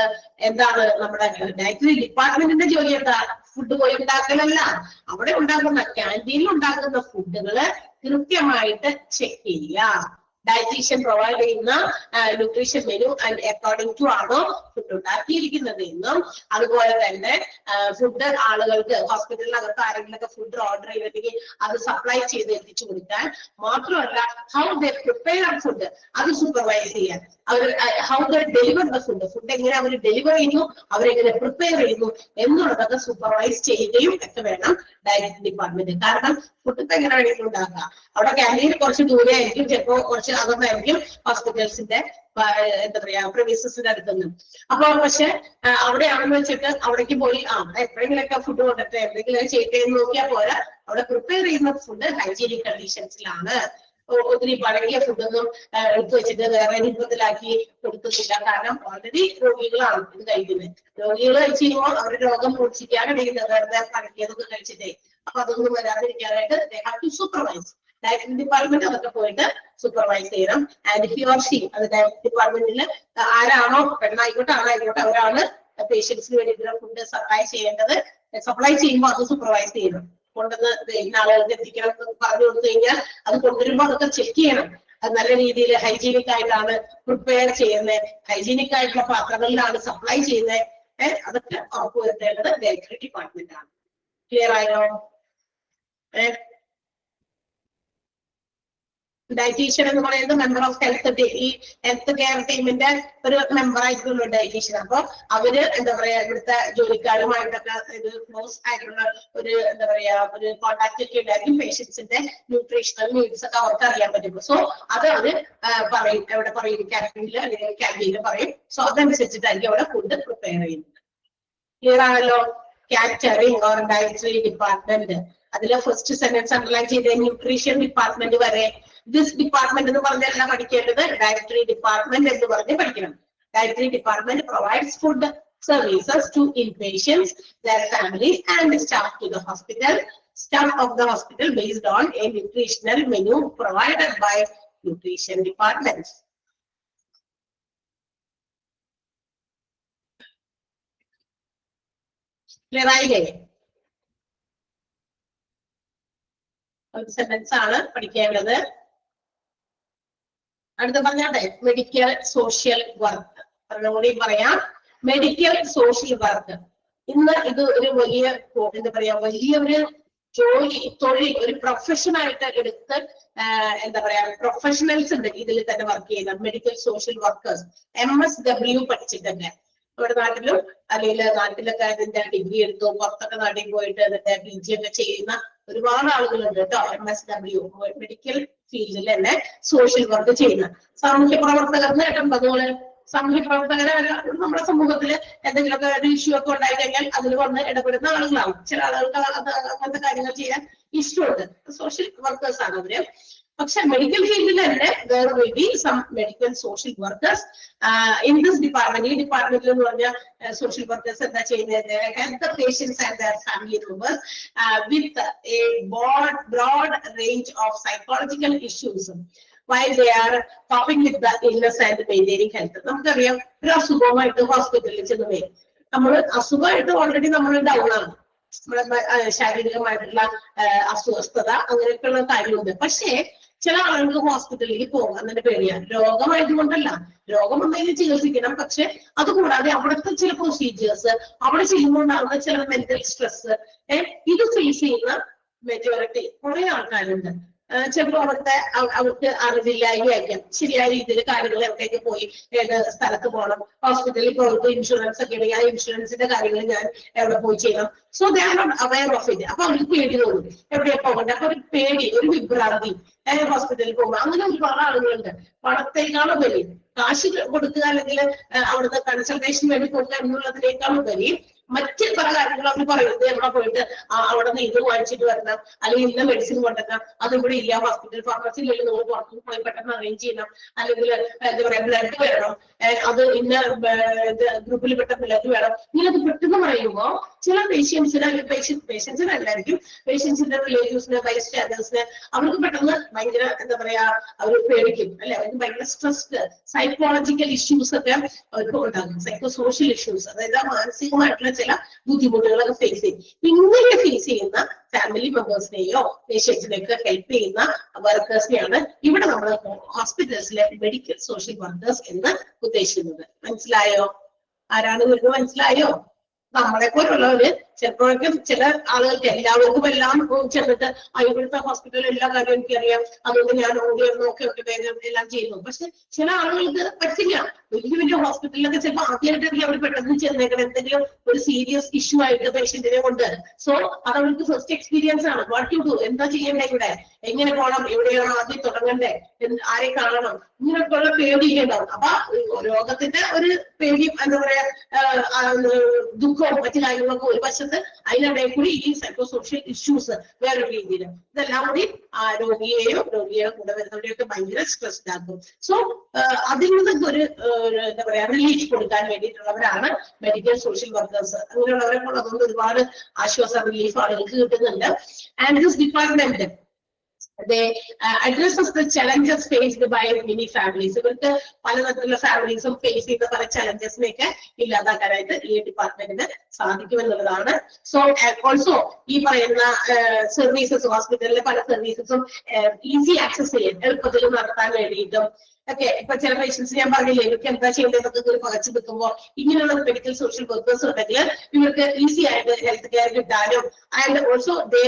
എന്താണ്? നമ്മുടെ ഡയറ്ററി ഡിപ്പാർട്ട്മെന്റിന്റെ ജോലി എന്താ? ഫുഡ് പോയി ഉണ്ടാക്കലല്ല. അവിടെ ഉണ്ടാക്കുന്ന ക്യാൻറ്റീനിൽ ഉണ്ടാക്കുന്ന ഫുഡുകള് കൃത്യമായിട്ട് ചെക്ക് ചെയ്യുക. ഡയറ്റീഷ്യൻ പ്രൊവൈഡ് ചെയ്യുന്ന nutrition menu and according to ആണോ ഫുഡ് ഉണ്ടാക്കിയിരിക്കുന്നത് എന്നും, അതുപോലെ തന്നെ ഫുഡ് ആളുകൾക്ക് ഹോസ്പിറ്റലിനകത്ത് ആരെങ്കിലൊക്കെ ഫുഡ് ഓർഡർ ചെയ്തിട്ടുണ്ടെങ്കിൽ അത് സപ്ലൈ ചെയ്ത് എത്തിച്ചു കൊടുക്കാൻ, മാത്രമല്ല ഹൗ ദേ പ്രിപ്പയർ ഫുഡ് അത് സൂപ്പർവൈസ് ചെയ്യാൻ, അവർ how they deliver the food എങ്ങനെ അവർ ഡെലിവർ ചെയ്യുന്നു, അവരെങ്ങനെ പ്രിപ്പയർ ചെയ്യുന്നു എന്നുള്ളതൊക്കെ സൂപ്പർവൈസ് ചെയ്യുകയും ഒക്കെ വേണം ഡയറ്ററി ഡിപ്പാർട്ട്മെന്റ്. കാരണം ഫുഡ് ഇപ്പൊ എങ്ങനെ വേണമെങ്കിലും ഉണ്ടാക്കാം. അവിടെ ക്യാൻറ്റീൻ കുറച്ച് ദൂരെ ആയിരിക്കും, ചിലപ്പോൾ കുറച്ച് അകന്നായിരിക്കും ഹോസ്പിറ്റൽസിന്റെ എന്താ പറയാ പ്രിമിസസിന്റെ അടുത്തുനിന്ന്. അപ്പൊ പക്ഷെ അവിടെയാണെന്ന് വെച്ചിട്ട് അവിടേക്ക് പോയി എപ്പോഴെങ്കിലൊക്കെ ഫുഡ് കൊണ്ടിട്ട് എന്തെങ്കിലും ചെയ്തേ എന്ന് നോക്കിയാൽ പോരാ. അവിടെ പ്രിപ്പയർ ചെയ്യുന്ന ഫുഡ് ഹൈജീനിക് കണ്ടീഷൻസിലാണ്. ഒത്തിരി പഴകിയ ഫുഡൊന്നും എടുത്തു വെച്ചിട്ട് വേറെ രൂപത്തിലാക്കി കൊടുക്കുന്നില്ല. കാരണം ഓൾറെഡി രോഗികളാണ് ഇത് കഴിക്കുന്നത്. രോഗികൾ കഴിച്ച് കഴിയുമ്പോൾ അവരുടെ രോഗം മൂർച്ഛിക്കാണ് ഇരിക്കുന്നത് വെറുതെ പഴകിയതൊക്കെ കഴിച്ചിട്ടേ. അപ്പൊ അതൊന്നും വരാതിരിക്കാനായിട്ട് സൂപ്പർവൈസ് ഡയറ്ററി ഡിപ്പാർട്ട്മെന്റ് അതൊക്കെ പോയിട്ട് സൂപ്പർവൈസ് ചെയ്യണം. ആൻഡ് ഹി ഓർ ഷീ അത് ഡയറ്ററി ഡിപ്പാർട്ട്മെന്റിൽ ആരാണോ, പെണ്ണായിക്കോട്ടെ ആണായിക്കോട്ടെ, അവരാണ് പേഷ്യൻസിന് വേണ്ടിയിട്ടുള്ള ഫുഡ് സപ്ലൈ ചെയ്യേണ്ടത്. സപ്ലൈ ചെയ്യുമ്പോൾ അത് സൂപ്പർവൈസ് ചെയ്യണം. കൊണ്ടുവന്ന് ഇന്ന ആളുകൾക്ക് എത്തിക്കണം എന്ന് പറഞ്ഞു കൊടുത്തു കഴിഞ്ഞാൽ അത് കൊണ്ടുവരുമ്പോൾ അതൊക്കെ ചെക്ക് ചെയ്യണം. അത് നല്ല രീതിയിൽ ഹൈജീനിക് ആയിട്ടാണ് പ്രിപ്പയർ ചെയ്യുന്നത്, ഹൈജീനിക് ആയിട്ടുള്ള പാത്രങ്ങളിലാണ് സപ്ലൈ ചെയ്യുന്നത്. അതൊക്കെ ഉറപ്പുവരുത്തേണ്ടത് ഡയറ്ററി ഡിപ്പാർട്ട്മെന്റ് ആണ്. ക്ലിയർ ആയോ? ഡയറ്റീഷ്യൻ എന്ന് പറയുന്നത് മെമ്പർ ഓഫ് ഈ ഹെൽത്ത് കെയർ ടീമിന്റെ ഒരു മെമ്പർ ആയിട്ടുള്ള ഡയറ്റീഷ്യൻ. അപ്പൊ അവര് എന്താ പറയാ ഇവിടുത്തെ ജോലിക്കാരുമായിട്ടൊക്കെ ഇത് ക്ലോസ് ആയിട്ടുള്ള ഒരു എന്താ പറയാ ഒരു കോൺടാക്ട് ഒക്കെ ഉണ്ടായിരിക്കും. പേഷ്യൻസിന്റെ ന്യൂട്രീഷണൽ നീഡ്സ് ഒക്കെ അവർക്ക് അറിയാൻ പറ്റും. സോ അത് അവര് പറയും, എവിടെ പറയും, ക്യാൻറ്റീനിൽ അല്ലെങ്കിൽ ക്യാൻറ്റീനിൽ പറയും. സോ അതനുസരിച്ചിട്ടായിരിക്കും അവിടെ ഫുഡ് പ്രിപ്പയർ ചെയ്യുന്നത്. ക്ലിയർ ആണല്ലോ? കാറ്ററിംഗ് ഓർ ഡയറ്ററി ഡിപ്പാർട്ട്മെന്റ്, അതിലെ ഫസ്റ്റ് സെന്റൻസ് അണ്ടർലൈൻ ചെയ്ത് ന്യൂട്രീഷൻ ഡിപ്പാർട്ട്മെന്റ് വരെ. ദിസ് ഡിപ്പാർട്ട്മെന്റ് എന്ന് പറഞ്ഞല്ല പഠിക്കേണ്ടത്, ഡയറ്ററി ഡിപ്പാർട്ട്മെന്റ് എന്ന് പറഞ്ഞ് പഠിക്കണം. Dietary department provides food services to inpatients, their families, and staff to the hospital, staff of the hospital based on a nutritional menu provided by nutrition departments. Clear ആയില്ലേ? ഒരു sentence ആണ് പഠിക്കേണ്ടത്. അടുത്ത പറഞ്ഞാട്ടെ, medical social work. പറഞ്ഞുകൂടി പറയാം, medical social work. ഇന്ന് ഇത് ഒരു വലിയ എന്താ പറയാ വലിയൊരു ജോലി, തൊഴിൽ, ഒരു പ്രൊഫഷൻ ആയിട്ട് എടുത്ത് എന്താ പറയാ പ്രൊഫഷണൽസ് ഉണ്ട് ഇതിൽ തന്നെ വർക്ക് ചെയ്യുന്ന മെഡിക്കൽ സോഷ്യൽ വർക്കേഴ്സ്. MSW പഠിച്ചിട്ടൊക്കെ ഇവിടെ നാട്ടിലും അല്ലെങ്കിൽ നാട്ടിലൊക്കെ അതിന്റെ ഡിഗ്രി എടുത്തു പുറത്തൊക്കെ നാട്ടിൽ പോയിട്ട് അതിന്റെ PG ഒക്കെ ചെയ്യുന്ന ഒരുപാട് ആളുകളുണ്ട് കേട്ടോ. MSW മെഡിക്കൽ ഫീൽഡിൽ തന്നെ സോഷ്യൽ വർക്ക് ചെയ്യുന്ന സാമൂഹ്യ പ്രവർത്തകർ എന്ന് കേട്ടിട്ടുണ്ട്. അതുപോലെ സാമൂഹ്യ പ്രവർത്തകരെ നമ്മുടെ സമൂഹത്തിൽ എന്തെങ്കിലുമൊക്കെ ഒരു ഇഷ്യൂ ഒക്കെ ഉണ്ടായി കഴിഞ്ഞാൽ അതിൽ വന്ന് ഇടപെടുന്ന ആളുകളാവും. ചില ആളുകൾക്ക് അങ്ങനത്തെ കാര്യങ്ങൾ ചെയ്യാൻ ഇഷ്ടമുണ്ട്. സോഷ്യൽ വർക്കേഴ്സ് ആണ് അവര്. പക്ഷെ മെഡിക്കൽ ഫീൽഡിൽ തന്നെ there will be some medical social workers in this department. ഈ ഡിപ്പാർട്ട്മെന്റിൽ എന്ന് പറഞ്ഞാൽ സോഷ്യൽ വർക്കേഴ്സ് എന്താ ചെയ്യുന്നത്? Help the patients and their family members with a broad range of psychological issues while they are coping with the illness and maintaining health. നമുക്കറിയാം, ഒരു അസുഖമായിട്ട് ഹോസ്പിറ്റലിൽ ചെന്ന് വരും. നമ്മൾ അസുഖമായിട്ട് ഓൾറെഡി നമ്മൾ ഡൗൺ ആണ്, നമ്മുടെ ശാരീരികമായിട്ടുള്ള അസ്വസ്ഥത അങ്ങനെയൊക്കെയുള്ള കാര്യമുണ്ട്. പക്ഷേ ചില ആളുകൾക്ക് ഹോസ്പിറ്റലിൽ പോകാൻ തന്നെ പേടിയാണ്. രോഗമായതുകൊണ്ടല്ല, രോഗം ഉണ്ടെങ്കിൽ ചികിത്സിക്കണം. പക്ഷെ അതുകൂടാതെ അവിടുത്തെ ചില പ്രൊസീജിയേഴ്സ്, അവിടെ ചെയ്യുമ്പോണ്ടാകുന്ന ചില മെന്റൽ സ്ട്രെസ്, ഇത് ഫേസ് ചെയ്യുന്ന മെജോറിറ്റി കുറെ ആൾക്കാരുണ്ട്. ചിലപ്പോൾ അവർക്ക് അറിവില്ലായിരിക്കാം ശരിയായ രീതിയിൽ കാര്യങ്ങൾ എവിടേക്ക് പോയി ഏത് സ്ഥലത്ത് പോകണം. ഹോസ്പിറ്റലിൽ പോയിട്ട് ഇൻഷുറൻസ് ഒക്കെ ഉണ്ടെങ്കിൽ ആ ഇൻഷുറൻസിന്റെ കാര്യങ്ങൾ ഞാൻ എവിടെ പോയി ചെയ്യണം. So they are not aware of it. അപ്പൊ അവർക്ക് പേടി തോന്നും എവിടെയാ പോകണ്ടേ. അപ്പൊ ഒരു പേടി, ഒരു വിഭ്രാന്തി ഹോസ്പിറ്റലിൽ പോകുമ്പോൾ. അങ്ങനെ ഒരുപാട് ആളുകളുണ്ട്. പണത്തേക്കാളും ഉപരി കാശ് കൊടുക്കുക അല്ലെങ്കിൽ അവിടുത്തെ കൺസൾട്ടേഷൻ വേണ്ടി കൊടുക്കുക എന്നുള്ളതിനേക്കാളും ഉപരി മറ്റ് പല കാര്യങ്ങളും അവർ പറയുന്നത് എവിടെ പോയിട്ട് അവിടെ നിന്ന് ഇത് വാങ്ങിച്ചിട്ട് വരണം, അല്ലെങ്കിൽ ഇന്ന മെഡിസിൻ കൊണ്ടുവരണം, അതിവിടെ ഇല്ല ഹോസ്പിറ്റൽ ഫാർമസിയിൽ നിങ്ങൾ പുറത്തു പോയി പെട്ടെന്ന് അറേഞ്ച് ചെയ്യണം, അല്ലെങ്കിൽ എന്താ പറയാ ബ്ലഡ് വേണം, അത് ഇന്ന ഗ്രൂപ്പിൽ പെട്ട ബ്ലഡ് വേണം. ഇങ്ങനെ പെട്ടെന്ന് പറയുമ്പോൾ ചില പേഷ്യൻസിന് എല്ലാവർക്കും പേഷ്യൻസിന്റെ റിലേറ്റീവ്സിന് ബൈസ്റ്റാൻഡേഴ്സിന് അവർക്ക് പെട്ടെന്ന് ഭയങ്കര എന്താ പറയാ അവർ പേടിക്കും അല്ലെ. അവർക്ക് ഭയങ്കര സ്ട്രെസ്ഡ് സൈക്കോളജിക്കൽ ഇഷ്യൂസ് ഒക്കെ അവർക്ക് ഉണ്ടാകും. സൈക്കോ സോഷ്യൽ ഇഷ്യൂസ്, അതായത് മാനസികമായിട്ടുള്ള ചില ബുദ്ധിമുട്ടുകളൊക്കെ ഫേസ് ചെയ്യും. ഇങ്ങനെ ഫേസ് ചെയ്യുന്ന ഫാമിലി മെമ്പേഴ്സിനെയോ പേഷ്യൻസിനെയൊക്കെ ഹെൽപ്പ് ചെയ്യുന്ന വർക്കേഴ്സിനെയാണ് ഇവിടെ നമ്മൾ ഹോസ്പിറ്റൽസിലെ മെഡിക്കൽ സോഷ്യൽ വർക്കേഴ്സ് എന്ന് ഉദ്ദേശിക്കുന്നത്. മനസ്സിലായോ? ആരാണ് വരുന്നത്? മനസ്സിലായോ? നമ്മളെ പോലുള്ളവര് ചിലപ്പോഴൊക്കെ ചില ആളുകൾക്ക് എല്ലാവർക്കും എല്ലാം ചെന്നിട്ട് ഇവിടുത്തെ ഹോസ്പിറ്റലിൽ എല്ലാ കാര്യവും എനിക്കറിയാം, അതുകൊണ്ട് ഞാൻ ഓടി നോക്കി എല്ലാം ചെയ്യുന്നു. പക്ഷെ ചില ആളുകൾക്ക് പറ്റില്ല. വലിയ വലിയ ഹോസ്പിറ്റലിലൊക്കെ ചിലപ്പോൾ ആദ്യമായിട്ടൊക്കെ അവർ പെട്ടെന്ന് ചെന്നേക്കണം എന്തെങ്കിലും ഒരു സീരിയസ് ഇഷ്യൂ ആയിട്ട് പേഷ്യന്റിനെ കൊണ്ട്. സോ അത് അവർക്ക് ഫസ്റ്റ് എക്സ്പീരിയൻസ് ആണ്. വാട്ട് യു ഡു, എന്താ ചെയ്യണ്ടേ, ഇവിടെ എങ്ങനെ പോകണം, എവിടെയാണ് ആദ്യം തുടങ്ങണ്ടേ, ആരെ കാണണം, ഇങ്ങനെയൊക്കെയുള്ള പേടിയൊക്കെ ഉണ്ടാവും. അപ്പൊ രോഗത്തിന്റെ ഒരു പേടിയും എന്താ പറയാ ദുഃഖവും മറ്റു കാര്യങ്ങളൊക്കെ ഒരു വശത്ത്, അതിനിടയിൽ കൂടി ഈ സൈക്കോ സോഷ്യൽ ഇഷ്യൂസ് വേറൊരു രീതിയിൽ, ഇതെല്ലാം കൂടി രോഗിയെ കൂടെ വരുന്നവരെയൊക്കെ ഭയങ്കര സ്ട്രെസ്ഡ് ആക്കും. സോ അതിൽ നിന്നൊക്കെ ഒരു എന്താ പറയാ റിലീഫ് കൊടുക്കാൻ വേണ്ടിയിട്ടുള്ളവരാണ് മെഡിക്കൽ സോഷ്യൽ വർക്കേഴ്സ്. അങ്ങനെയുള്ളവരൊക്കെ ഉള്ളതുകൊണ്ട് ഒരുപാട് ആശ്വാസ റിലീഫ് ആളുകൾക്ക് കിട്ടുന്നുണ്ട്. And this department they addresses the challenges faced by many families. ഇവർക്ക് പലതരത്തിലുള്ള ഫാമിലീസും ഫേസ് ചെയ്യുന്ന പല ചലഞ്ചസിനെയൊക്കെ ഇല്ലാതാക്കാനായിട്ട് ഈ ഡിപ്പാർട്ട്മെന്റിന് സാധിക്കുമെന്നുള്ളതാണ്. സോ ഓൾസോ ഈ പറയുന്ന സർവീസസ്, ഹോസ്പിറ്റലിലെ പല സർവീസസും ഈസി ആക്സസ് ചെയ്യാൻ എളുപ്പത്തിൽ നടത്താൻ വേണ്ടിയിട്ടും ഒക്കെ ഇപ്പൊ ചില പേഷ്യൻസ് ഞാൻ പറഞ്ഞില്ലേ ഇവർക്ക് എന്താ ചെയ്യേണ്ടതൊക്കെ പകച്ചു നിൽക്കുമ്പോൾ ഇങ്ങനെയുള്ള മെഡിക്കൽ സോഷ്യൽ വർക്കേഴ്സ് ഉണ്ടെങ്കിൽ ഇവർക്ക് ഈസി ആയിട്ട് ഹെൽത്ത് കെയർ കിട്ടാനും and also they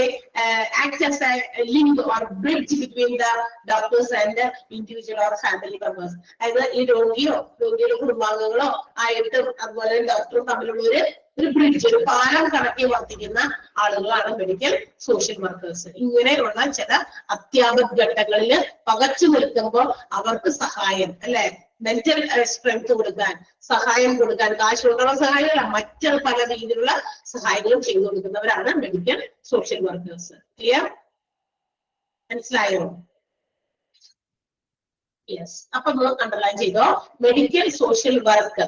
act as A link or bridge between the doctors and individual or family members. അതായത് ഈ രോഗിയുടെ കുടുംബാംഗങ്ങളോ ആയിട്ടും അതുപോലെ ഡോക്ടറും തമ്മിലുള്ള ഒരു ബ്രിഡ്ജ്, ഒരു പാലം കണക്കി വർത്തിക്കുന്ന ആളുകളാണ് മെഡിക്കൽ സോഷ്യൽ വർക്കേഴ്സ്. ഇങ്ങനെയുള്ള ചില അത്യാപത് ഘട്ടങ്ങളിൽ പകച്ചു നിൽക്കുമ്പോൾ അവർക്ക് സഹായം അല്ലെ, മെന്റൽ സ്ട്രെങ്ത് കൊടുക്കാൻ, സഹായം കൊടുക്കാൻ, കാശുകൊണ്ടുള്ള സഹായമല്ല, മറ്റ് പല രീതിയിലുള്ള സഹായങ്ങളും ചെയ്തു കൊടുക്കുന്നവരാണ് മെഡിക്കൽ സോഷ്യൽ വർക്കേഴ്സ്. ക്ലിയർ? മനസ്സിലായോ? യെസ്. അപ്പൊ നമ്മൾ അണ്ടർലൈൻ ചെയ്തോ, മെഡിക്കൽ സോഷ്യൽ വർക്ക്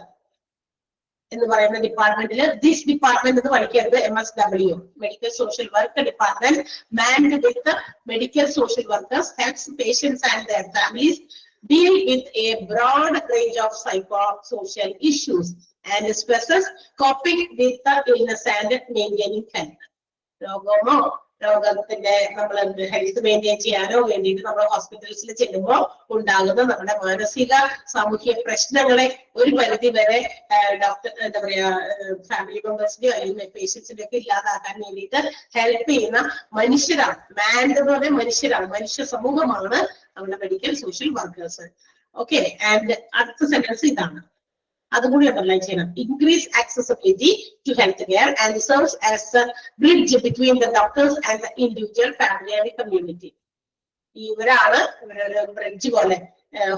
എന്ന് പറയുന്ന ഡിപ്പാർട്ട്മെന്റിൽ ദിസ് ഡിപ്പാർട്ട്മെന്റ് എന്ന് പഠിക്കരുത്, MSW, medical social work department manned with medical social workers helps patients and their families deal with a broad range of psychosocial issues and stresses, coping with the illness and maintaining health. രോഗത്തിന്റെ നമ്മൾ health maintain ചെയ്യാനോ വേണ്ടിയിട്ട് നമ്മൾ ഹോസ്പിറ്റൽസിൽ ചെല്ലുമ്പോൾ ഉണ്ടാകുന്ന നമ്മുടെ മാനസിക സാമൂഹിക പ്രശ്നങ്ങളെ ഒരു പരിധി വരെ ഡോക്ടർ എന്താ പറയാ ഫാമിലി മെമ്പേഴ്സിന്റെയോ അല്ലെങ്കിൽ പേഷ്യൻസിന്റെ ഒക്കെ ഇല്ലാതാക്കാൻ വേണ്ടിയിട്ട് ഹെൽപ്പ് ചെയ്യുന്ന മനുഷ്യരാണ്. മാൻ എന്ന് പറഞ്ഞ മനുഷ്യരാണ്, മനുഷ്യ സമൂഹമാണ് നമ്മുടെ medical social workers. Okay. And അടുത്ത സെന്റൻസ് ഇതാണ്, അതും കൂടി അണ്ടർലൈൻ ചെയ്യണം. Increase accessibility to health care and serves as a bridge between the doctors and the individual family and community. ഇവരാണ് ഇവരൊരു ബ്രിഡ്ജ് പോലെ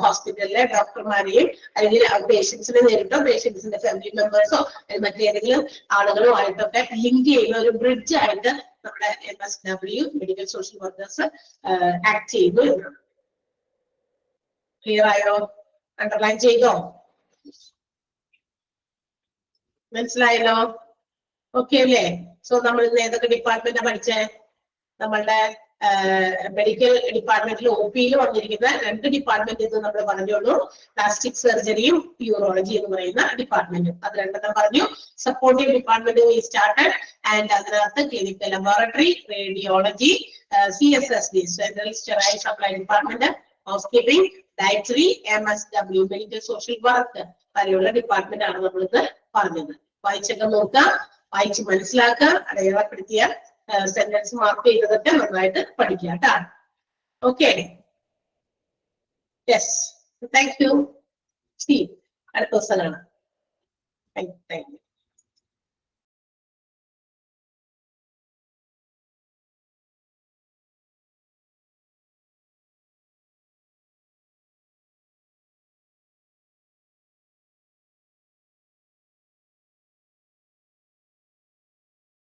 ഹോസ്പിറ്റലിലെ ഡോക്ടർമാരെയും അല്ലെങ്കിൽ പേഷ്യൻസിനെ നേരിട്ടോ പേഷ്യൻസിന്റെ ഫാമിലി മെമ്പേഴ്സോ മറ്റേതെങ്കിലും ആളുകളോ ആയിട്ടൊക്കെ ലിങ്ക് ചെയ്യുന്ന ഒരു ബ്രിഡ്ജ് ആയിട്ട് നമ്മുടെ MSW medical social workers act ചെയ്യുന്നു എന്നാണ്. ക്ലിയർ ആയോ? അണ്ടർലൈൻ ചെയ്തോ? മനസ്സിലായല്ലോ? ഓക്കെ അല്ലേ? സോ നമ്മൾ ഇന്ന് ഏതൊക്കെ ഡിപ്പാർട്ട്മെന്റാ പഠിച്ചേ? നമ്മളുടെ മെഡിക്കൽ ഡിപ്പാർട്ട്മെന്റിൽ OP-യിൽ വന്നിരിക്കുന്ന രണ്ട് ഡിപ്പാർട്ട്മെന്റ് ഇത് നമ്മൾ പറഞ്ഞോളൂ, പ്ലാസ്റ്റിക് സർജറിയും യൂറോളജി എന്ന് പറയുന്ന ഡിപ്പാർട്ട്മെന്റും. അത് രണ്ടെണ്ണം പറഞ്ഞു. Supportive department we started and അതിനകത്ത് clinical laboratory, radiology, CSSD central sterile supply department, house keeping, dietary, MSW medical social work വരെയുള്ള ഡിപ്പാർട്ട്മെന്റ് ആണ് നമ്മളിത് പറഞ്ഞത്. വായിച്ചൊക്കെ നോക്കുക, വായിച്ച് മനസ്സിലാക്കുക, അടയാളപ്പെടുത്തിയ സെന്റൻസ് മാർക്ക് ചെയ്തതൊക്കെ നന്നായിട്ട് പഠിക്കുക കേട്ടോ. ഓക്കെ. യെസ്. Thank you. അടുത്ത ദിവസം കാണാം. Thank you.